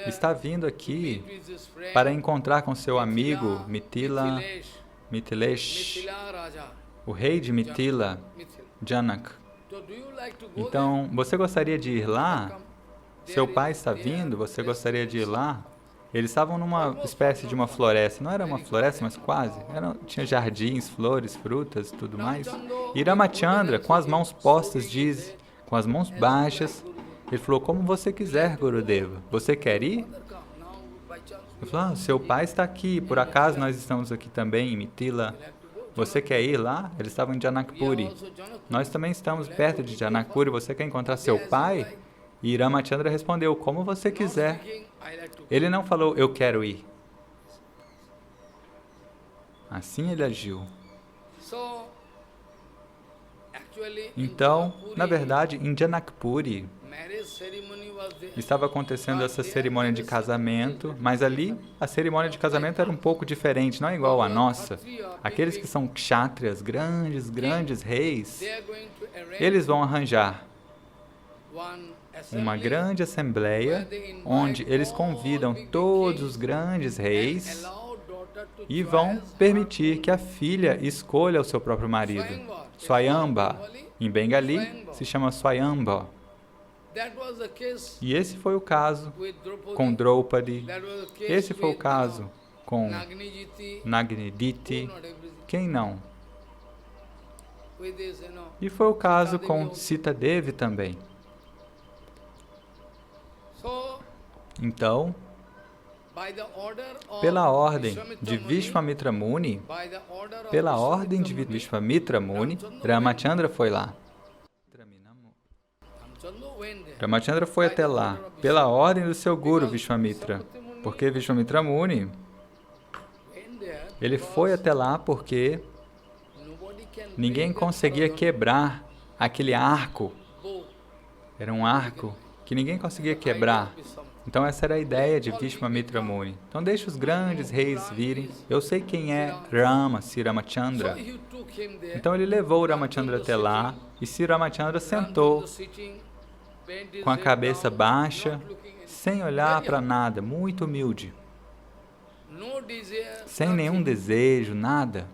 [SPEAKER 2] está vindo aqui para encontrar com seu amigo Mithilesh, o rei de Mithila, Janak. Então, você gostaria de ir lá? Seu pai está vindo, você gostaria de ir lá? Eles estavam numa espécie de uma floresta. Não era uma floresta, mas quase. Tinha jardins, flores, frutas e tudo mais. E Ramachandra, com as mãos postas, diz, com as mãos baixas, ele falou, como você quiser, Gurudeva. Você quer ir? Ele falou, seu pai está aqui, por acaso nós estamos aqui também, em Mithila. Você quer ir lá? Eles estavam em Janakpuri. Nós também estamos perto de Janakpuri. Você quer encontrar seu pai? E Ramachandra respondeu, como você quiser. Ele não falou, eu quero ir. Assim ele agiu. Então, na verdade, em Janakpuri, estava acontecendo essa cerimônia de casamento, mas ali a cerimônia de casamento era um pouco diferente, não é igual à nossa. Aqueles que são kshatriyas, grandes reis, eles vão arranjar uma grande assembleia, onde eles convidam todos os grandes reis e vão permitir que a filha escolha o seu próprio marido. Swayambha, em Bengali, se chama Swayambha. E esse foi o caso com Draupadi, esse foi o caso com Nagniditi, quem não? E foi o caso com Sita Devi também. Então, pela ordem de Vishwamitra Muni, Ramachandra foi lá. Ramachandra foi até lá, pela ordem do seu guru Vishwamitra, porque Vishwamitra Muni, ele foi até lá porque ninguém conseguia quebrar aquele arco. Era um arco que ninguém conseguia quebrar. Então essa era a ideia de Vishwamitra Muni. Então deixa os grandes reis virem. Eu sei quem é Rama, Sri Ramachandra. Então ele levou Ramachandra até lá e Sri Ramachandra sentou com a cabeça baixa, sem olhar para nada, muito humilde. Sem nenhum desejo, nada.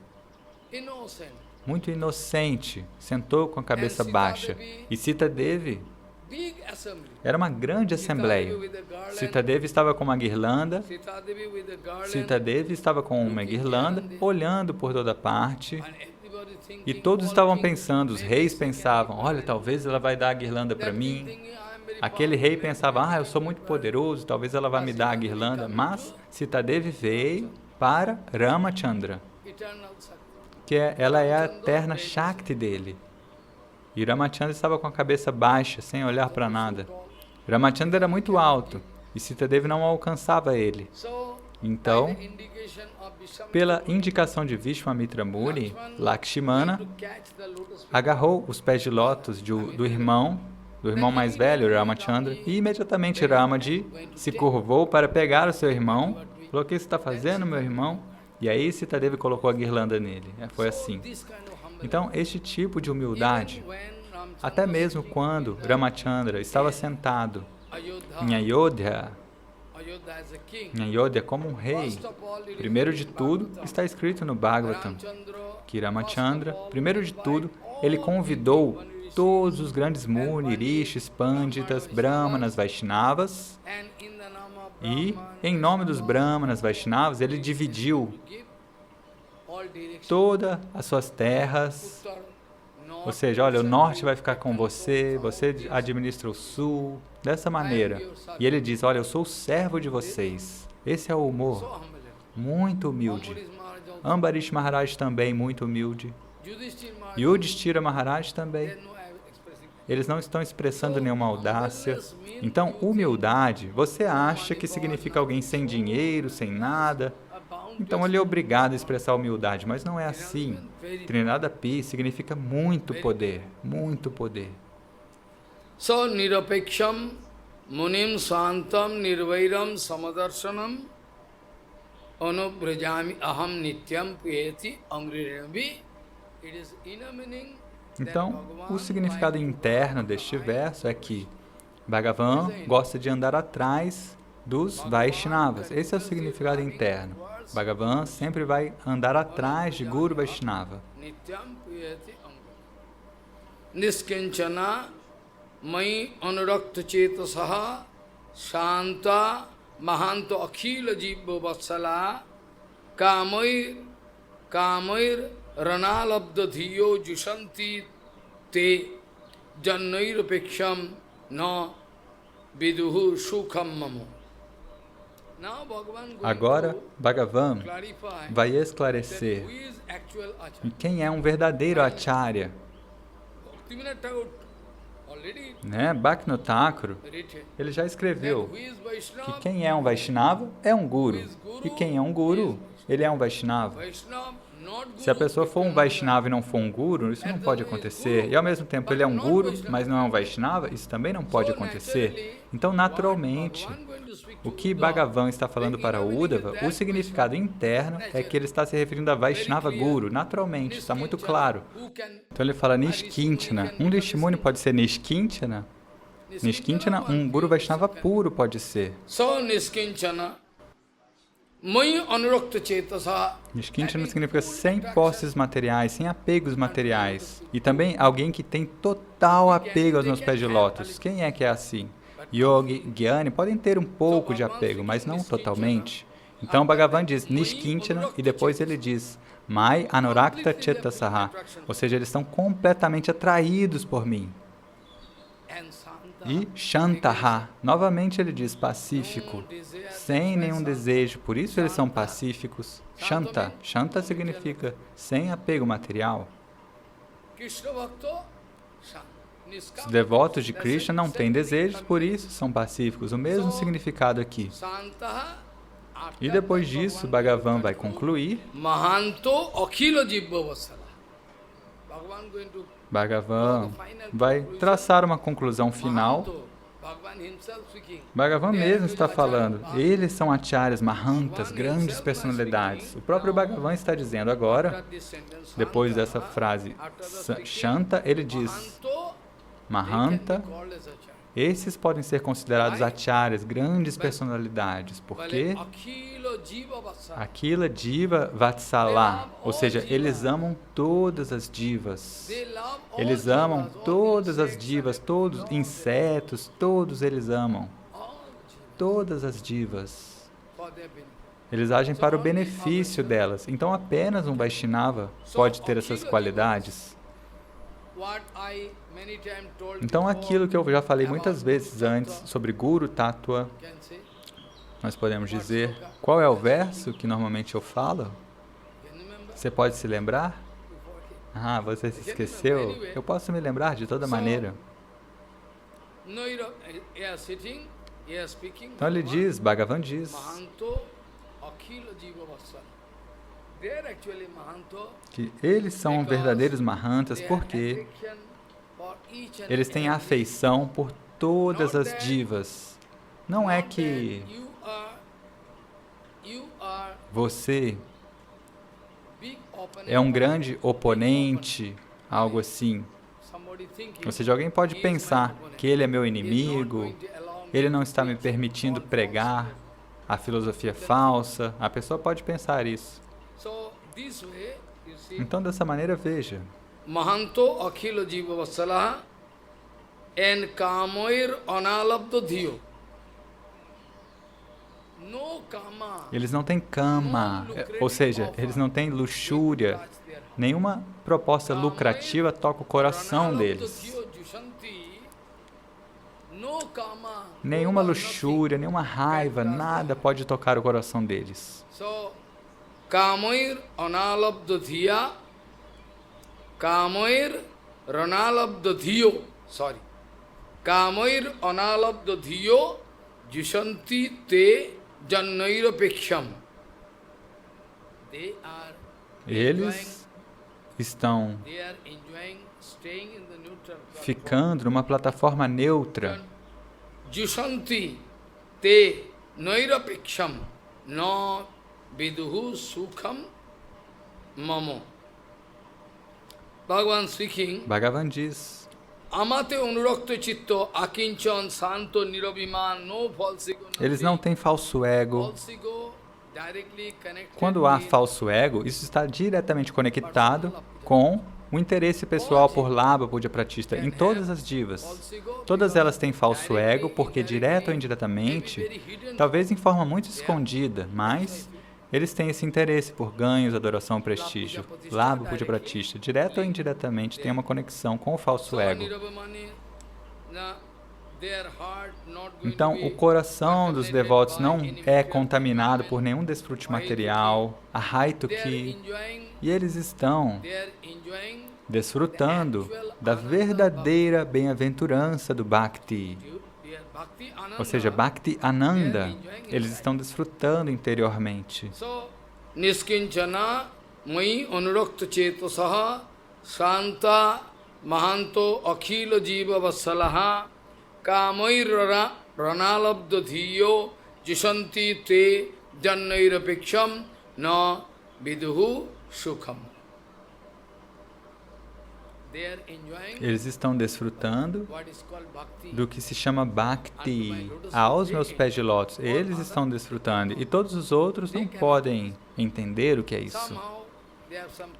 [SPEAKER 2] Muito inocente, sentou com a cabeça baixa. E Sita Devi era uma grande assembleia. Sita Devi estava com uma guirlanda. Sita Devi estava com uma guirlanda, olhando por toda parte. E todos estavam pensando, os reis pensavam, olha, talvez ela vai dar a guirlanda para mim. Aquele rei pensava, eu sou muito poderoso, talvez ela vai me dar a guirlanda. Mas Sita Devi veio para Ramachandra, que ela é a eterna Shakti dele. E Ramachandra estava com a cabeça baixa, sem olhar para nada. Ramachandra era muito alto e Sitadevi não alcançava ele. Então, pela indicação de Vishwamitra Muni, Lakshmana agarrou os pés de lótus do irmão mais velho, Ramachandra, e imediatamente Ramaji se curvou para pegar o seu irmão. Falou: o que você está fazendo, meu irmão? E aí Sitadevi colocou a guirlanda nele. Foi assim. Então, este tipo de humildade, até mesmo quando Ramachandra estava sentado em Ayodhya como um rei, primeiro de tudo, está escrito no Bhagavatam que Ramachandra, primeiro de tudo, ele convidou todos os grandes Muni, Rishis, Panditas, Brahmanas, Vaishnavas, e em nome dos Brahmanas, Vaishnavas, ele dividiu todas as suas terras, ou seja, olha, o norte vai ficar com você, você administra o sul, dessa maneira. E ele diz: olha, eu sou o servo de vocês. Esse é o humor, muito humilde. Ambarish Maharaj também, muito humilde. Yudhishthira Maharaj também. Eles não estão expressando nenhuma audácia. Então, humildade, você acha que significa alguém sem dinheiro, sem nada? Então ele é obrigado a expressar humildade, mas não é assim. Trinada Pi significa muito poder, muito poder.
[SPEAKER 1] So, nirapeksham, munim swantam, nirvairam, samadarshanam, anubrajami aham nityam puyeti angrirevi. It is inner meaning.
[SPEAKER 2] Então, o significado interno deste verso é que Bhagavan gosta de andar atrás dos Vaishnavas. Esse é o significado interno. Bhagavan sempre vai andar atrás de Guru Vaishnava.
[SPEAKER 1] Niskinchana mai anurakta chetasaha shanta mahanto akhila jibba vatsala kamair ranalabda dhiyo jushanti te jannairapeksham na viduhu sukham mamo.
[SPEAKER 2] Agora, Bhagavan vai esclarecer quem é um verdadeiro Acharya. Bhaktivinoda Thakur, ele já escreveu que quem é um Vaishnava é um Guru. E quem é um Guru, ele é um Vaishnava. Se a pessoa for um Vaishnava e não for um Guru, isso não pode acontecer. E ao mesmo tempo ele é um Guru, mas não é um Vaishnava, isso também não pode acontecer. Então, naturalmente, o que Bhagavan está falando para Uddhava, o significado interno é que ele está se referindo a Vaishnava Guru, naturalmente, está muito claro. Então ele fala Nishkinchana. Um Rishimuni pode ser Nishkinchana? Nishkinchana, um Guru Vaishnava puro pode ser.
[SPEAKER 1] So Nishkinchana.
[SPEAKER 2] Nishkinchana significa sem posses materiais, sem apegos materiais. E também alguém que tem total apego aos meus pés de lótus. Quem é que é assim? Yogi, Gyani podem ter um pouco de apego, mas não totalmente. Então Bhagavan diz Nishkinchana e depois ele diz Mai Anurakta Chetasaha, ou seja, eles estão completamente atraídos por mim. E Shantaha, novamente ele diz pacífico, sem nenhum desejo, por isso eles são pacíficos. Shanta, Shanta significa sem apego material. Os devotos de Krishna não têm desejos, por isso são pacíficos. O mesmo significado aqui. E depois disso, Bhagavan vai concluir. Bhagavan vai traçar uma conclusão final. Bhagavan mesmo está falando. Eles são acharyas, mahantas, grandes personalidades. O próprio Bhagavan está dizendo agora, depois dessa frase Shanta, ele diz Mahanta, esses podem ser considerados acharyas, grandes personalidades, porque Akila Jiva Vatsala, ou seja, eles amam todas as divas. Eles amam todas as divas, todos insetos, todos eles amam. Todas as divas. Eles agem para o benefício delas. Então apenas um Vaishnava pode ter essas qualidades. Então, aquilo que eu já falei muitas vezes antes sobre Guru Tattva, nós podemos dizer, qual é o verso que normalmente eu falo? Você pode se lembrar? Ah, você se esqueceu? Eu posso me lembrar de toda maneira. Então ele diz, Bhagavan diz, que eles são verdadeiros Mahantas porque eles têm afeição por todas as divas. Não é que você é um grande oponente, algo assim. Ou seja, alguém pode pensar que ele é meu inimigo, ele não está me permitindo pregar a filosofia falsa. A pessoa pode pensar isso. Então, dessa maneira, veja.
[SPEAKER 1] Mahanto akhilo jiva vatsalaha en kamoir analabdo dhiyo.
[SPEAKER 2] Eles não têm kama, ou seja, eles não têm luxúria. Nenhuma proposta lucrativa toca o coração deles. Nenhuma luxúria, nenhuma raiva, nada pode tocar o coração deles.
[SPEAKER 1] Kamoir analabdo dhiya, kamoir ranalabdo dhiyo, kamoir analabdo dhiyo, jishanti te jannairapeksham.
[SPEAKER 2] Eles estão ficando numa plataforma neutra.
[SPEAKER 1] Jishanti te nairapeksham no viduhu sukham mamo.
[SPEAKER 2] Bhagavan diz,
[SPEAKER 1] amate anurakta chitta akinchan santo nirabiman no false ego.
[SPEAKER 2] Eles não têm falso ego. Quando há falso ego, isso está diretamente conectado com o interesse pessoal por Labha Puja Pratishta em todas as divas. Todas elas têm falso ego porque, direto ou indiretamente, talvez em forma muito escondida, mas eles têm esse interesse por ganhos, adoração, prestígio. Labha Puja Pratishta, direto ou indiretamente, tem uma conexão com o falso ego. Então, o coração dos devotos não é contaminado por nenhum desfrute material, a Haituki, e eles estão desfrutando da verdadeira bem-aventurança do Bhakti. Ou seja, Bhakti Ananda, eles estão desfrutando interiormente.
[SPEAKER 1] Niskinchana mai anurakta chetasaha santa mahanto akhila jiva vatsalaha kamoir ranalabdo dhiyo jishanti te jannairapeksham na viduhu sukham.
[SPEAKER 2] Eles estão desfrutando do que se chama Bhakti. Aos meus pés de lótus, eles estão desfrutando. E todos os outros não podem entender o que é isso.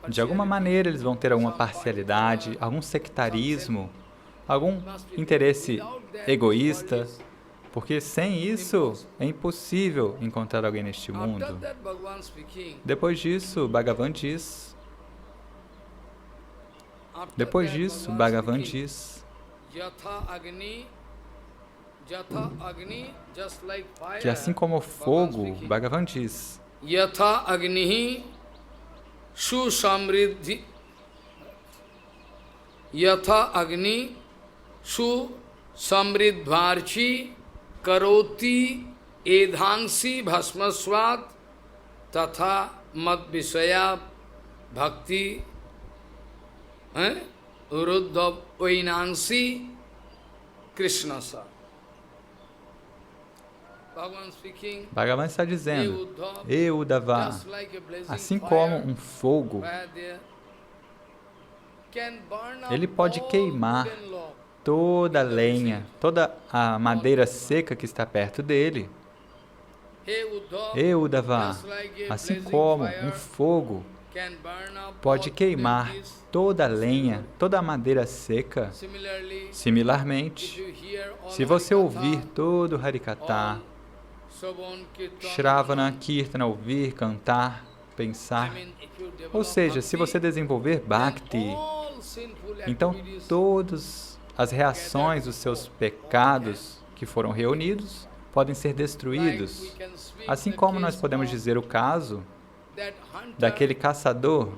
[SPEAKER 2] De alguma maneira, eles vão ter alguma parcialidade, algum sectarismo, algum interesse egoísta, porque sem isso é impossível encontrar alguém neste mundo. Depois disso, Bhagavan diz, que assim como o fogo, Bhagavan diz,
[SPEAKER 1] Yatha agnihi susamriddhi Yatha agni susamriddharchi karoti edhansi bhasmasvat tatha mad visaya bhakti uruddha vainansi krishnasa.
[SPEAKER 2] Bhagavan está dizendo, Ei Uddhava, assim como um fogo, ele pode queimar toda a lenha, toda a madeira seca que está perto dele. Ei Uddhava, assim como um fogo pode queimar toda a lenha, toda a madeira seca. Similarmente, se você ouvir todo o Harikatha, Shravana, Kirtana, ouvir, cantar, pensar, ou seja, se você desenvolver Bhakti, então todas as reações dos seus pecados que foram reunidos podem ser destruídos. Assim como nós podemos dizer o caso daquele caçador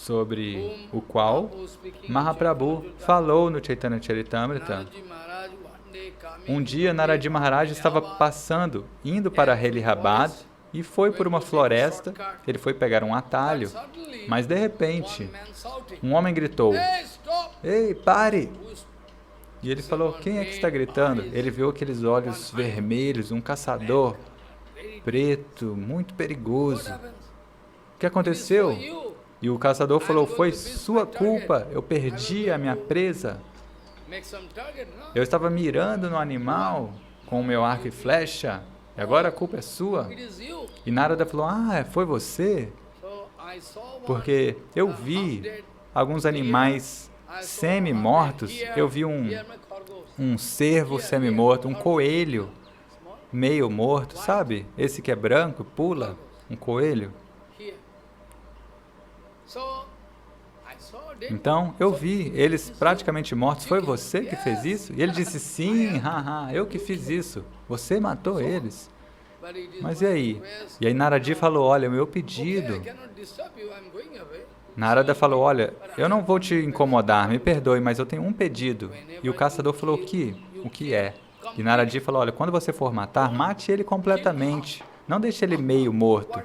[SPEAKER 2] sobre o qual Mahaprabhu falou no Chaitanya Charitamrita. Um dia, Naradi Maharaj estava passando, indo para Relirabad, e foi por uma floresta. Ele foi pegar um atalho, mas de repente, um homem gritou: "Ei, pare!" E ele falou: "Quem é que está gritando?" Ele viu aqueles olhos vermelhos, um caçador preto, muito perigoso. O que aconteceu? E o caçador falou: "Foi sua culpa, eu perdi a minha presa. Eu estava mirando no animal com o meu arco e flecha, e agora a culpa é sua." E Narada falou: "Ah, foi você? Porque eu vi alguns animais semi-mortos, eu vi um cervo semi-morto, um coelho meio morto, sabe? Esse que é branco, pula, um coelho. Então, eu vi eles praticamente mortos. Foi você que fez isso?" E ele disse: "Sim, haha, eu que fiz isso. Você matou eles." Mas e aí? E aí Naradi falou: "Olha, o meu pedido..." Narada falou: "Olha, eu não vou te incomodar, me perdoe, mas eu tenho um pedido." E o caçador falou: O que é?" E Naradi falou: "Olha, quando você for matar, mate ele completamente. Não deixe ele meio morto."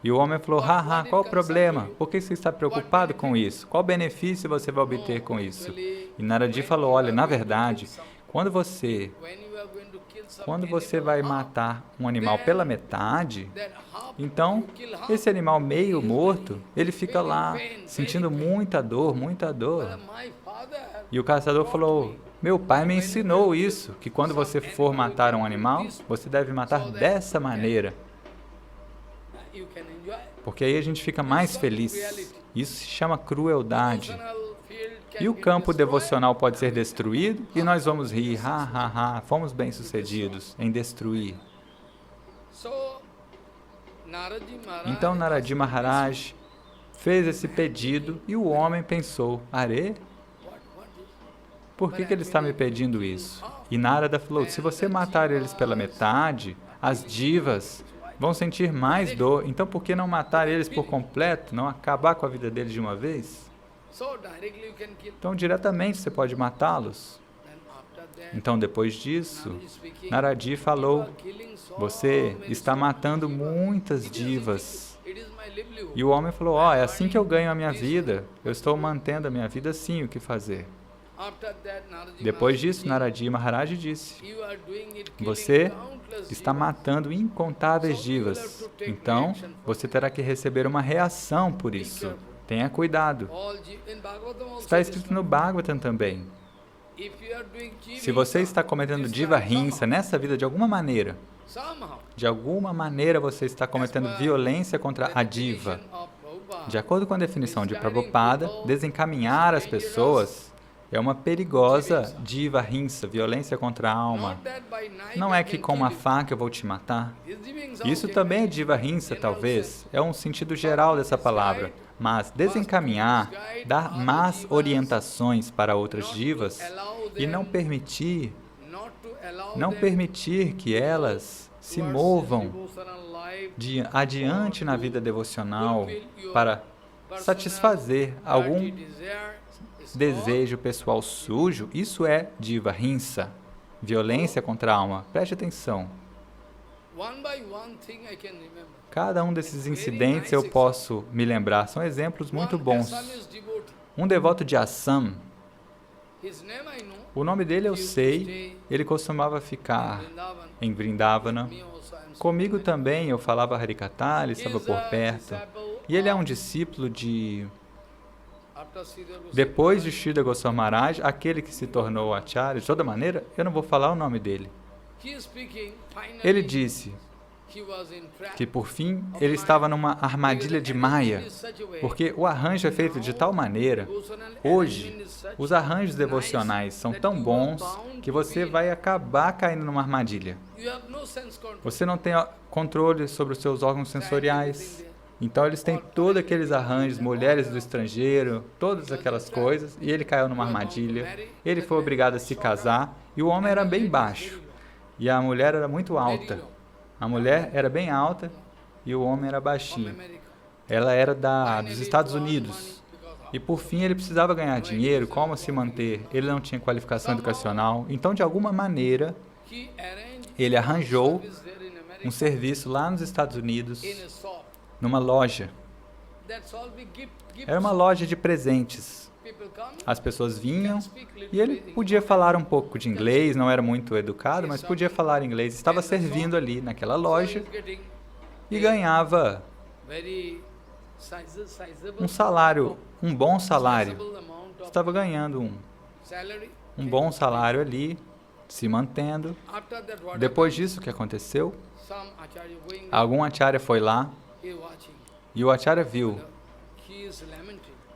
[SPEAKER 2] E o homem falou: "Haha, qual o problema? Por que você está preocupado com isso? Qual benefício você vai obter com isso?" E Naradi falou: "Olha, na verdade, quando você vai matar um animal pela metade, então esse animal meio morto, ele fica lá sentindo muita dor, muita dor." E o caçador falou: "Meu pai me ensinou isso, que quando você for matar um animal, você deve matar dessa maneira, porque aí a gente fica mais feliz." Isso se chama crueldade. E o campo devocional pode ser destruído e nós vamos rir: "Ha, ha, ha, fomos bem-sucedidos em destruir." Então Naradi Maharaj fez esse pedido e o homem pensou: "Are? Por que ele está me pedindo isso?" E Narada falou: "Se você matar eles pela metade, as divas vão sentir mais dor. Então, por que não matar eles por completo? Não acabar com a vida deles de uma vez? Então, diretamente você pode matá-los." Então, depois disso, Naradi falou: "Você está matando muitas divas." E o homem falou: "É assim que eu ganho a minha vida. Eu estou mantendo a minha vida assim, o que fazer?" Depois disso, Naradi Maharaj disse: "Você está matando incontáveis divas. Então, você terá que receber uma reação por isso. Tenha cuidado." Está escrito no Bhagavatam também. Se você está cometendo diva hinsa nessa vida de alguma maneira você está cometendo violência contra a diva. De acordo com a definição de Prabhupada, desencaminhar as pessoas é uma perigosa diva hinsa, violência contra a alma. Não é que com uma faca eu vou te matar. Isso também é diva hinsa, talvez. É um sentido geral dessa palavra. Mas desencaminhar, dar más orientações para outras divas e não permitir que elas se movam adiante na vida devocional para satisfazer algum desejo pessoal sujo, isso é diva hinsa, violência contra a alma. Preste atenção. Cada um desses incidentes eu posso me lembrar, são exemplos muito bons. Um devoto de Assam, o nome dele eu sei, ele costumava ficar em Vrindavana. Comigo também eu falava Harikatha, ele estava por perto. E ele é um discípulo de... Depois de Sridhar Goswami Maharaj, aquele que se tornou Acharya, de toda maneira, eu não vou falar o nome dele. Ele disse que, por fim, ele estava numa armadilha de Maya, porque o arranjo é feito de tal maneira. Hoje, os arranjos devocionais são tão bons que você vai acabar caindo numa armadilha. Você não tem controle sobre os seus órgãos sensoriais. Então, eles têm todos aqueles arranjos, mulheres do estrangeiro, todas aquelas coisas, e ele caiu numa armadilha. Ele foi obrigado a se casar, e o homem era bem baixo, e a mulher era muito alta. A mulher era bem alta, e o homem era baixinho. Ela era dos Estados Unidos. E por fim ele precisava ganhar dinheiro, como se manter? Ele não tinha qualificação educacional. Então, de alguma maneira, ele arranjou um serviço lá nos Estados Unidos, numa loja. Era uma loja de presentes. As pessoas vinham e ele podia falar um pouco de inglês, não era muito educado, mas podia falar inglês. Estava servindo ali naquela loja e ganhava um salário, um bom salário. Estava ganhando um bom salário ali, se mantendo. Depois disso, o que aconteceu? Algum acharya foi lá e o acharya viu.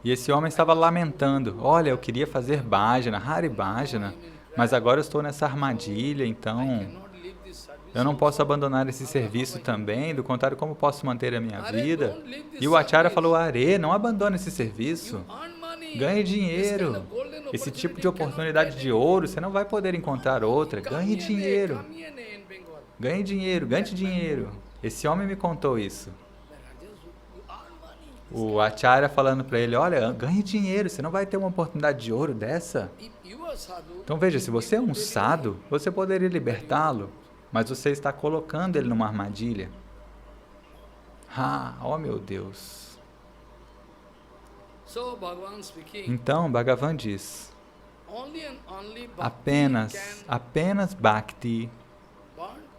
[SPEAKER 2] E esse homem estava lamentando. Olha, eu queria fazer bhajana, Hari Bhajana, mas agora eu estou nessa armadilha, então eu não posso abandonar esse serviço também, do contrário, como posso manter a minha vida? E o acharya falou, Are, não abandone esse serviço. Ganhe dinheiro. Esse tipo de oportunidade de ouro, você não vai poder encontrar outra. Ganhe dinheiro. Ganhe dinheiro, ganhe dinheiro. Esse homem me contou isso. O acharya falando para ele, olha, ganhe dinheiro, você não vai ter uma oportunidade de ouro dessa. Então veja, se você é um sadhu, você poderia libertá-lo, mas você está colocando ele numa armadilha. Oh meu Deus. Então, Bhagavan diz, apenas Bhakti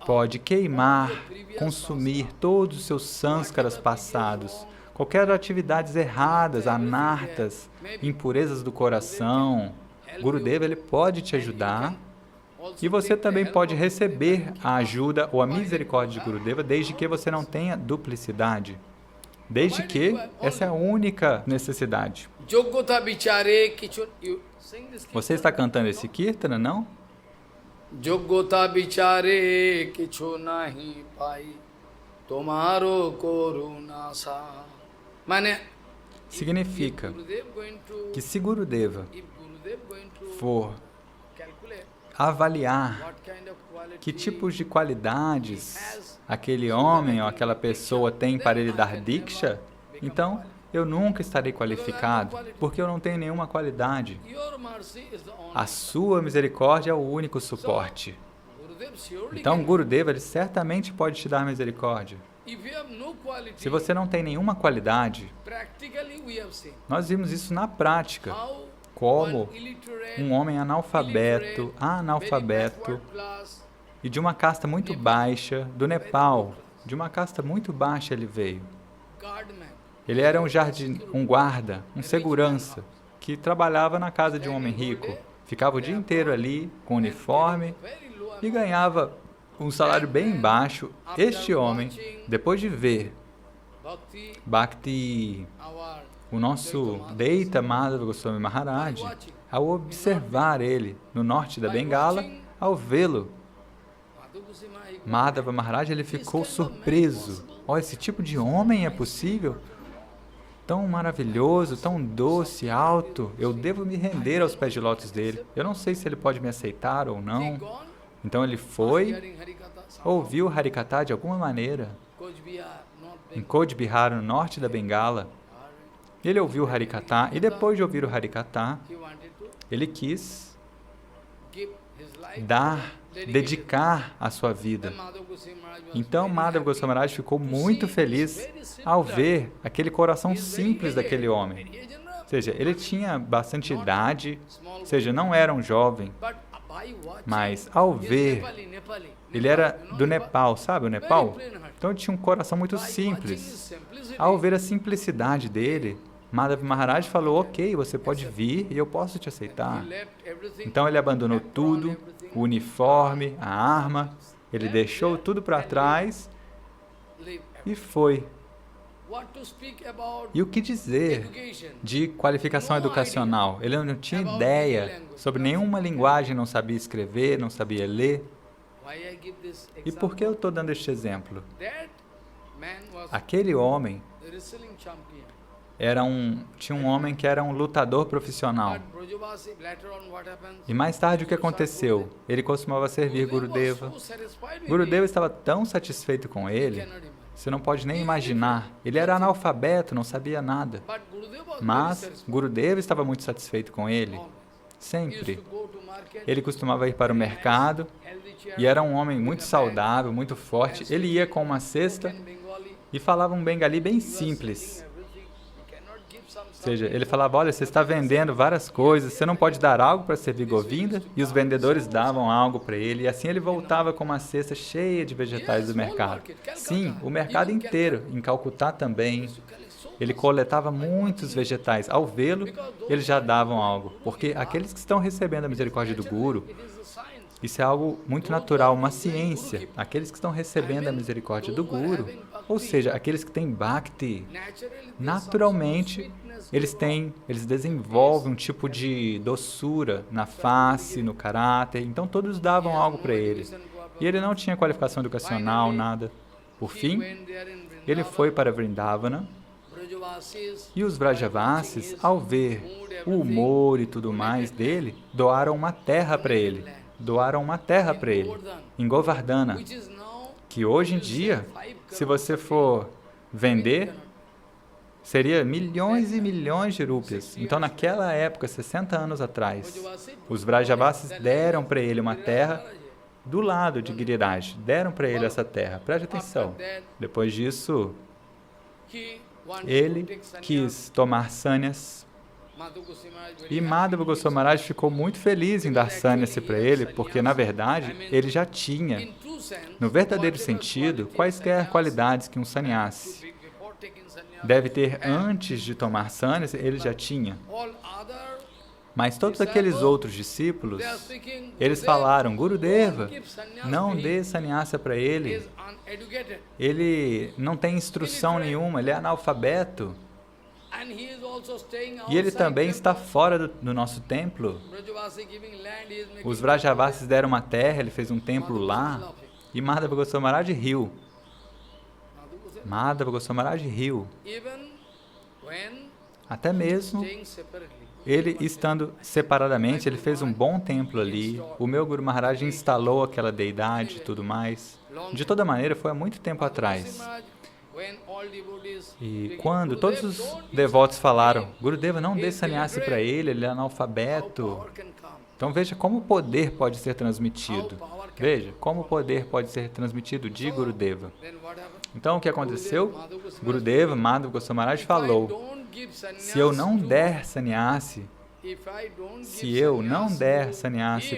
[SPEAKER 2] pode queimar, consumir todos os seus sânskaras passados, qualquer atividades erradas, anartas, impurezas do coração. Gurudeva, ele pode te ajudar e você também pode receber a ajuda ou a misericórdia de Gurudeva desde que você não tenha duplicidade. Desde que essa é a única necessidade. Você está cantando esse kirtana, não?
[SPEAKER 1] Yoggota bichare kichu nahi pai tomaro korunasa.
[SPEAKER 2] Significa que se Gurudeva for avaliar que tipos de qualidades aquele homem ou aquela pessoa tem para ele dar diksha, então eu nunca estarei qualificado, porque eu não tenho nenhuma qualidade. A sua misericórdia é o único suporte. Então, Gurudeva, ele certamente pode te dar misericórdia. Se você não tem nenhuma qualidade, nós vimos isso na prática, como um homem analfabeto e de uma casta muito baixa, do Nepal, de uma casta muito baixa ele veio. Ele era um guarda, um segurança, que trabalhava na casa de um homem rico, ficava o dia inteiro ali, com uniforme, e ganhava um salário bem baixo. Este homem, depois de ver Bhakti, o nosso Deita Madhava Goswami Maharaj, ao observar ele no norte da Bengala, ao vê-lo, Madhava Maharaj, ele ficou surpreso. Olha, esse tipo de homem é possível? Tão maravilhoso, tão doce, alto, eu devo me render aos pés de lótus dele. Eu não sei se ele pode me aceitar ou não. Então ele foi, ouviu Harikatha de alguma maneira, em Coach Bihar, no norte da Bengala. Ele ouviu o Harikatha e depois de ouvir o Harikatha, ele quis dedicar a sua vida. Então Madhava Goswami Maharaj ficou muito feliz ao ver aquele coração simples daquele homem. Ou seja, ele tinha bastante idade, ou seja, não era um jovem, mas ao ver, ele era do Nepal, sabe o Nepal? Então ele tinha um coração muito simples. Ao ver a simplicidade dele, Madhava Maharaj falou, ok, você pode vir e eu posso te aceitar. Então ele abandonou tudo, o uniforme, a arma, ele deixou tudo para trás e foi. E o que dizer de qualificação educacional? Ele não tinha ideia sobre nenhuma linguagem, não sabia escrever, não sabia ler. E por que eu estou dando este exemplo? Aquele homem tinha um homem que era um lutador profissional. E mais tarde o que aconteceu? Ele costumava servir Gurudeva. Gurudeva estava tão satisfeito com ele, Você não pode nem imaginar. Ele era analfabeto, não sabia nada. Mas Gurudeva estava muito satisfeito com ele. Sempre. Ele costumava ir para o mercado e era um homem muito saudável, muito forte. Ele ia com uma cesta e falava um bengali bem simples. Ou seja, ele falava, olha, você está vendendo várias coisas, você não pode dar algo para servir Govinda? E os vendedores davam algo para ele, e assim ele voltava com uma cesta cheia de vegetais do mercado. Sim, o mercado inteiro, em Calcutá também. Ele coletava muitos vegetais. Ao vê-lo, eles já davam algo, porque aqueles que estão recebendo a misericórdia do Guru, isso é algo muito natural, uma ciência. Aqueles que estão recebendo a misericórdia do Guru, ou seja, aqueles que têm Bhakti, naturalmente, eles desenvolvem um tipo de doçura na face, no caráter, então todos davam algo para ele. E ele não tinha qualificação educacional, nada. Por fim, ele foi para Vrindavana, e os Vrajavasis, ao ver o humor e tudo mais dele, doaram uma terra para ele. Em Govardhana, que hoje em dia, se você for vender, seria milhões e milhões de rúpias. Então, naquela época, 60 anos atrás, os Vrajavasis deram para ele uma terra do lado de Giriraj. Deram para ele essa terra. Preste atenção. Depois disso, ele quis tomar sannyas. E Madhava Goswami Maharaj ficou muito feliz em dar sannyasi para ele, porque, na verdade, ele já tinha, no verdadeiro sentido, quaisquer qualidades que um sannyasi deve ter antes de tomar sannyasi, ele já tinha. Mas todos aqueles outros discípulos, eles falaram, Gurudeva, não dê sannyasa para ele. Ele não tem instrução nenhuma, ele é analfabeto. E ele também está fora do nosso templo. Os Vrajavasis deram uma terra, ele fez um templo lá. E Madhava Goswami Maharaj riu. Até mesmo ele estando separadamente, ele fez um bom templo ali. O meu Guru Maharaj instalou aquela deidade e tudo mais. De toda maneira, foi há muito tempo atrás. E quando todos os devotos falaram, Gurudeva, não dê sannyasi para ele é analfabeto. Então veja como o poder pode ser transmitido. Veja como o poder pode ser transmitido de Gurudeva. Então o que aconteceu? Gurudeva, Madhava Goswami Maharaj falou, se eu não der sannyasi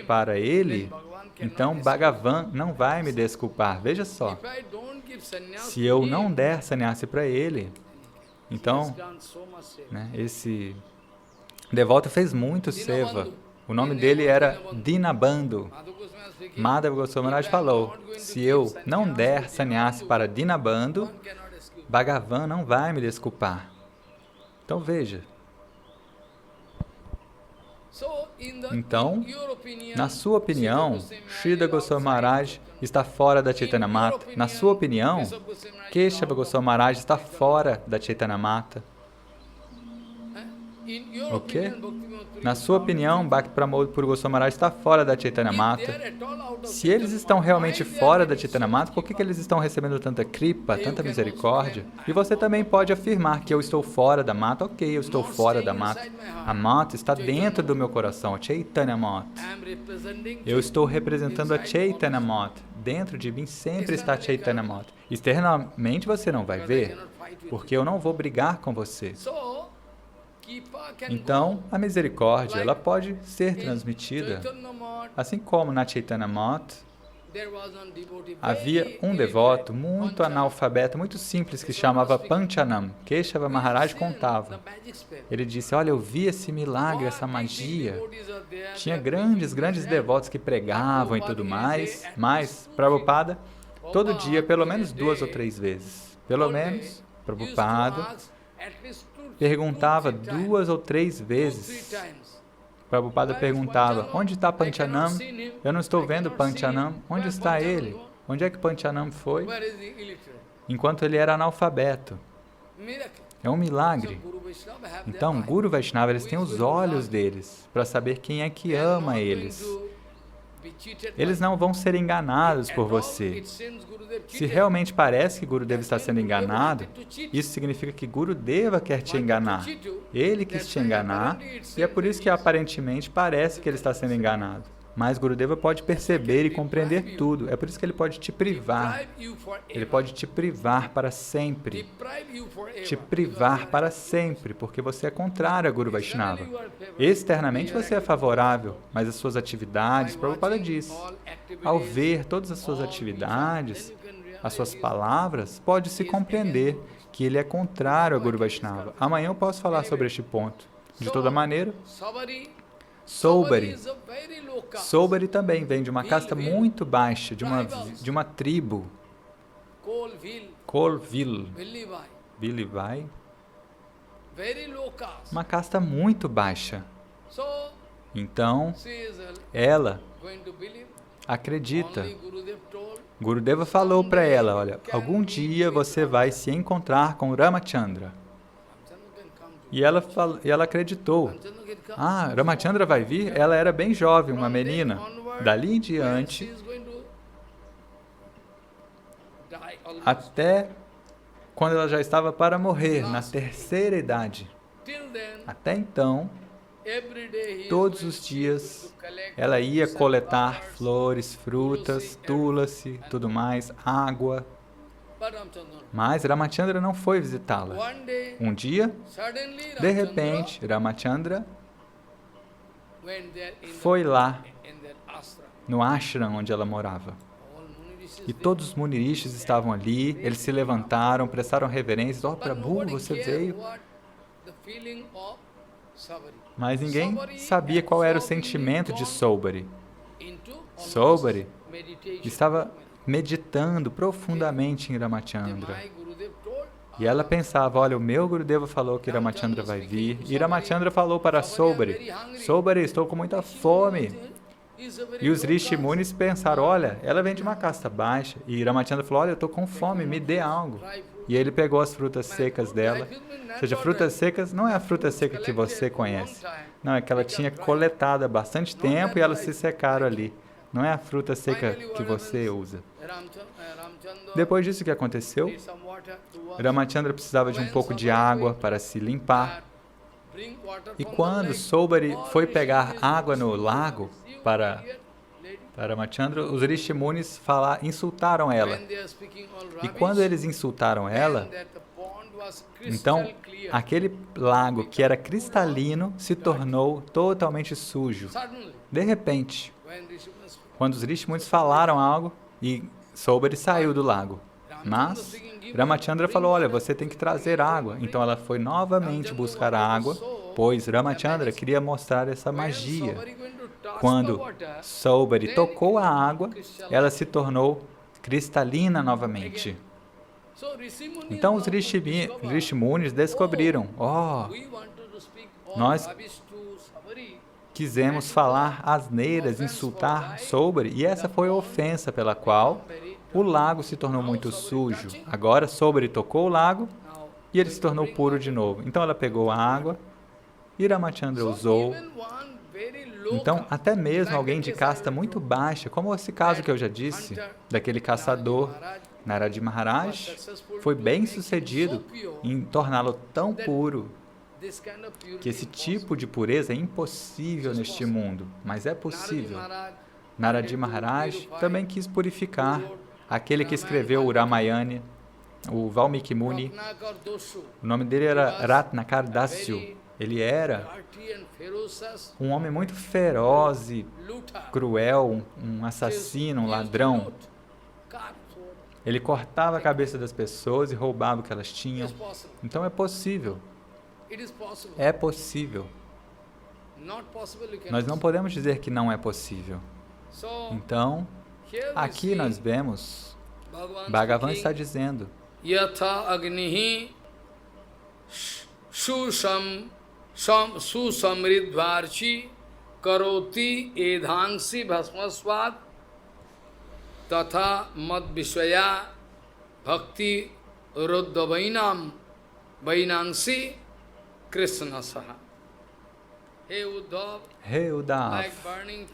[SPEAKER 2] para ele, então Bhagavan não vai me desculpar. Veja só. Se eu não der sannyasi para ele, então, esse devoto fez muito seva. O nome dele era Dinabandhu. Madhava Goswami Maharaj falou, se eu não der sannyasi para Dinabandhu, Bhagavan não vai me desculpar. Então veja. Então, na sua opinião, Sridhar Goswami Maharaj está fora da Chaitanya Mata. Na sua opinião, Keshava Goswami Maharaj está fora da Chaitanya Mata. Ok? Na sua opinião, Bhakti Pramod Puri Goswami Maharaj está fora da Chaitanya Mata. Se eles estão realmente fora da Chaitanya Mata, por que eles estão recebendo tanta kripa, tanta misericórdia? E você também pode afirmar que eu estou fora da mata. Ok, eu estou fora da mata. A mata está dentro do meu coração, a Chaitanya Mata. Eu estou representando a Chaitanya Mata. Dentro de mim sempre está a Chaitanya Mata. Externamente você não vai ver, porque eu não vou brigar com você. Então, a misericórdia, ela pode ser transmitida, assim como na Chaitanya Mata, havia um devoto muito analfabeto, muito simples, que se chamava Panchanam. Keshava Maharaj contava. Ele disse, olha, eu vi esse milagre, essa magia. Tinha grandes devotos que pregavam e tudo mais, mas Prabhupada, todo dia, pelo menos 2 ou 3 vezes, pelo menos, Prabhupada perguntava 2 ou 3 vezes. Prabhupada perguntava, onde está Panchanam? Eu não estou vendo Panchanam. Onde está ele? Onde é que Panchanam foi? Enquanto ele era analfabeto. É um milagre. Então, Guru Vaishnava, eles têm os olhos deles para saber quem é que ama eles. Eles não vão ser enganados por você. Se realmente parece que Gurudeva está sendo enganado, isso significa que Gurudeva quer te enganar. Ele quis te enganar e é por isso que aparentemente parece que ele está sendo enganado. Mas Gurudeva pode perceber e compreender tudo. É por isso que ele pode te privar. Ele pode te privar para sempre. Te privar para sempre, porque você é contrário a Guru Vaishnava. Externamente você é favorável, mas as suas atividades, Prabhupada diz, ao ver todas as suas atividades, as suas palavras, pode-se compreender que ele é contrário a Guru Vaishnava. Amanhã eu posso falar sobre este ponto. De toda maneira, Saubhari. Saubhari também vem de uma casta muito baixa, de uma tribo. Colville. Bilivai. Uma casta muito baixa. Então, ela acredita. Gurudeva falou para ela, olha, algum dia você vai se encontrar com Ramachandra. E ela acreditou. Ah, Ramachandra vai vir? Ela era bem jovem, uma menina. Dali em diante, até quando ela já estava para morrer, na terceira idade. Até então, todos os dias, ela ia coletar flores, frutas, tulasi, tudo mais, água. Mas Ramachandra não foi visitá-la. Um dia, de repente, Ramachandra foi lá, no ashram onde ela morava. E todos os munirishis estavam ali, eles se levantaram, prestaram reverências. Oh, Prabhu, você veio. Mas ninguém sabia qual era o sentimento de Saubhari. Saubhari estava meditando profundamente em Ramachandra. E ela pensava, olha, o meu Gurudeva falou que Ramachandra vai vir. E Ramachandra falou para Saubhari, Saubhari, estou com muita fome. E os Rishi Munis pensaram, olha, ela vem de uma casta baixa. E Ramachandra falou, olha, eu estou com fome, me dê algo. E ele pegou as frutas secas dela. Ou seja, frutas secas não é a fruta seca que você conhece. Não, é que ela tinha coletado há bastante tempo e elas se secaram ali. Não é a fruta seca que você usa. Depois disso, o que aconteceu? Ramachandra precisava de um pouco de água para se limpar. E quando Saubhari foi pegar água no lago para Ramachandra, os Rishi Munis insultaram ela. E quando eles insultaram ela, então aquele lago que era cristalino se tornou totalmente sujo. De repente, quando os Rishi Munis falaram algo, e Saubhari saiu do lago. Mas Ramachandra falou, olha, você tem que trazer água. Então ela foi novamente buscar água, pois Ramachandra queria mostrar essa magia. Quando Saubhari tocou a água, ela se tornou cristalina novamente. Então os Rishi Munis descobriram, nós quisemos falar asneiras, insultar Saubhari, e essa foi a ofensa pela qual o lago se tornou muito sujo. Agora Saubhari tocou o lago e ele se tornou puro de novo. Então ela pegou a água e Ramachandra usou. Então, até mesmo alguém de casta muito baixa, como esse caso que eu já disse, daquele caçador, Narad Maharaj, foi bem sucedido em torná-lo tão puro, que esse tipo de pureza é impossível neste mundo, mas é possível. Narad Maharaj também quis purificar aquele que escreveu o Ramayana, o Valmiki Muni. O nome dele era Ratnakar Dasyu. Ele era um homem muito feroz e cruel, um assassino, um ladrão. Ele cortava a cabeça das pessoas e roubava o que elas tinham. Então é possível. É possível. Nós não podemos dizer que não é possível. Então, aqui nós vemos, Bhagavan está dizendo,
[SPEAKER 1] Yatha agnihi susamridvarchi karoti edhansi bhasmaswad tatha mad vishwaya bhakti ruddha vainangsi Krishna saha.
[SPEAKER 2] Rei Uddhava,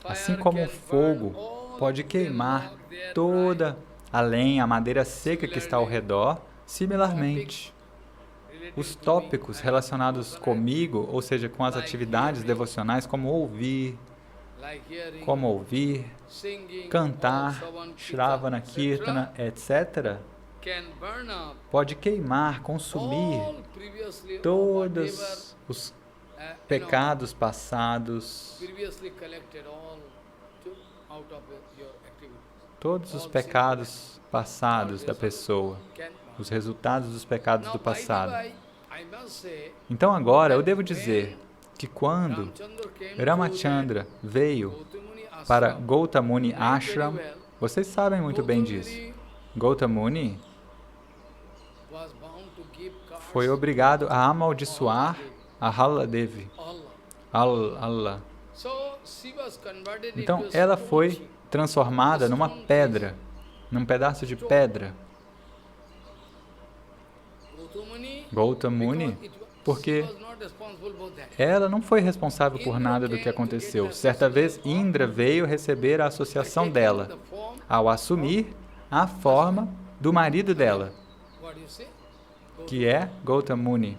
[SPEAKER 2] assim como o fogo pode queimar toda a lenha, a madeira seca que está ao redor, similarmente, os tópicos relacionados comigo, ou seja, com as atividades devocionais, como ouvir, cantar, Shravana, Kirtana, etc., pode queimar, consumir todos os pecados passados, todos os pecados passados da pessoa, os resultados dos pecados do passado. Então agora eu devo dizer que quando Ramachandra veio para Gautama Muni Ashram, vocês sabem muito bem disso. Gautama Muni foi obrigado a amaldiçoar a Ahalla Devi. Allah. Então ela foi transformada numa pedra, num pedaço de pedra. Gautama Muni, porque ela não foi responsável por nada do que aconteceu. Certa vez, Indra veio receber a associação dela, ao assumir a forma do marido dela, que é Gautama Muni.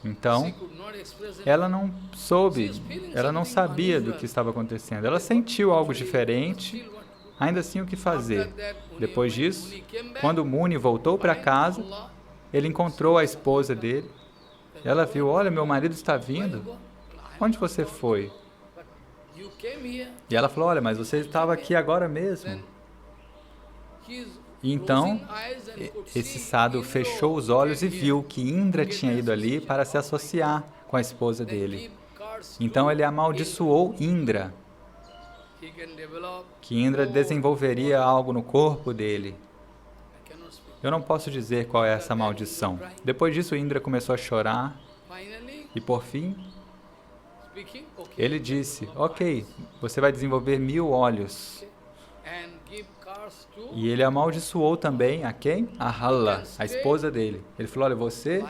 [SPEAKER 2] Então, ela não soube, ela não sabia do que estava acontecendo. Ela sentiu algo diferente, ainda assim o que fazer. Depois disso, quando Muni voltou para casa, ele encontrou a esposa dele. Ela viu, olha, meu marido está vindo. Onde você foi? E ela falou, olha, mas você estava aqui agora mesmo. E então, esse sadhu fechou os olhos e viu que Indra tinha ido ali para se associar com a esposa dele. Então ele amaldiçoou Indra, que Indra desenvolveria algo no corpo dele. Eu não posso dizer qual é essa maldição. Depois disso, Indra começou a chorar e, por fim, ele disse, ok, você vai desenvolver 1000 olhos. E ele amaldiçoou também a quem? A Ahalla, a esposa dele. Ele falou, olha, você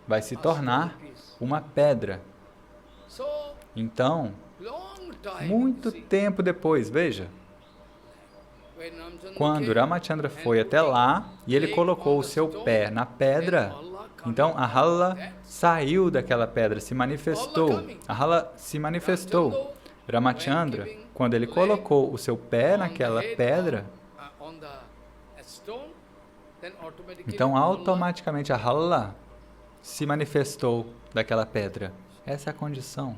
[SPEAKER 2] vai se tornar uma pedra. Então, muito tempo depois, veja, quando Ramachandra foi até lá e ele colocou o seu pé na pedra, então a Ahalla saiu daquela pedra, se manifestou. A Ahalla se manifestou. Ramachandra, quando ele colocou o seu pé naquela pedra, então automaticamente a Ahalla se manifestou daquela pedra. Essa é a condição.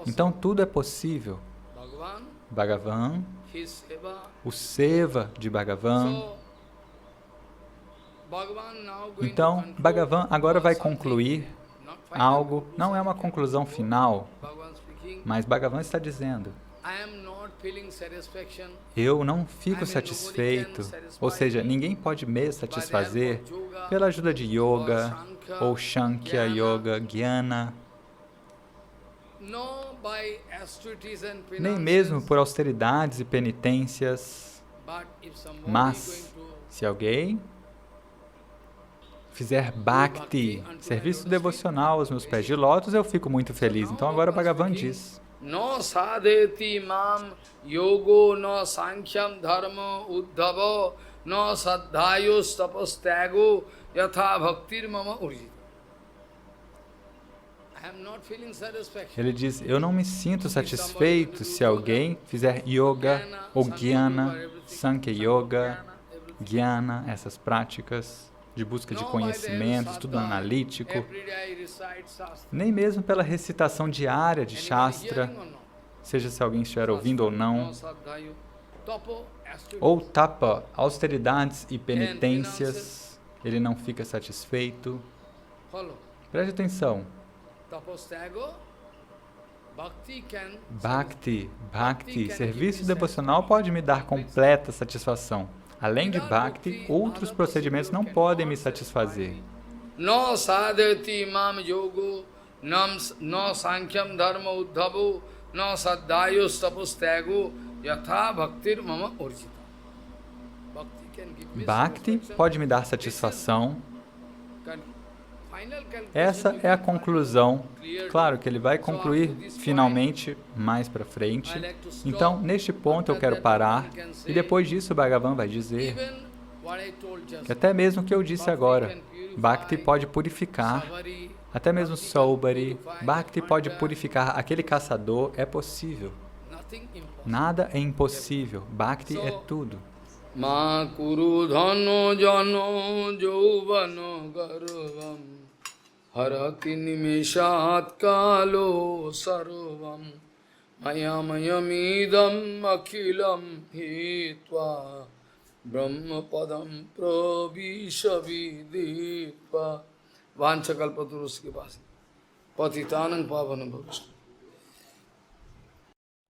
[SPEAKER 2] Então tudo é possível. Bhagavan, o Seva de Bhagavan. Então, Bhagavan agora vai concluir algo, não é uma conclusão final, mas Bhagavan está dizendo, eu não fico satisfeito, ou seja, ninguém pode me satisfazer pela ajuda de yoga, ou Sankhya Yoga, Jnana, nem mesmo por austeridades e penitências, mas se alguém fizer bhakti, serviço devocional aos meus pés de lótus, eu fico muito feliz. Então agora Bhagavan diz,
[SPEAKER 1] no sadheti mam yogo no sankhyam dharma uddhava no saddhayus tapastago yatha bhaktir mama urjita.
[SPEAKER 2] Ele diz, eu não me sinto satisfeito se alguém fizer yoga ou jnana, Sankhya Yoga, jnana, essas práticas de busca de conhecimento, estudo analítico, nem mesmo pela recitação diária de Shastra, seja se alguém estiver ouvindo ou não, ou tapa, austeridades e penitências, ele não fica satisfeito. Preste atenção. Bhakti, serviço devocional pode me dar completa satisfação. Além de Bhakti, outros procedimentos não podem me satisfazer.
[SPEAKER 1] No sadhati mam yogo, no sankhya dharma uddhavo, no saddhayus tapastago, yatha bhaktir mama urjita. Bhakti
[SPEAKER 2] pode me dar satisfação. Essa é a conclusão. Claro que ele vai concluir finalmente mais para frente. Então, neste ponto eu quero parar e depois disso o Bhagavan vai dizer que até mesmo o que eu disse agora, Bhakti pode purificar, até mesmo Saubhari, Bhakti pode purificar aquele caçador, é possível. Nada é impossível, Bhakti é tudo.
[SPEAKER 1] Ma kuru dhano jano jovano garvam harati nimeshat kalo sarvam mayamidam akhilam hitva brahma padam pravishaviditva vanchakalpaturus ke paas patitanang pavanam bhavishnu.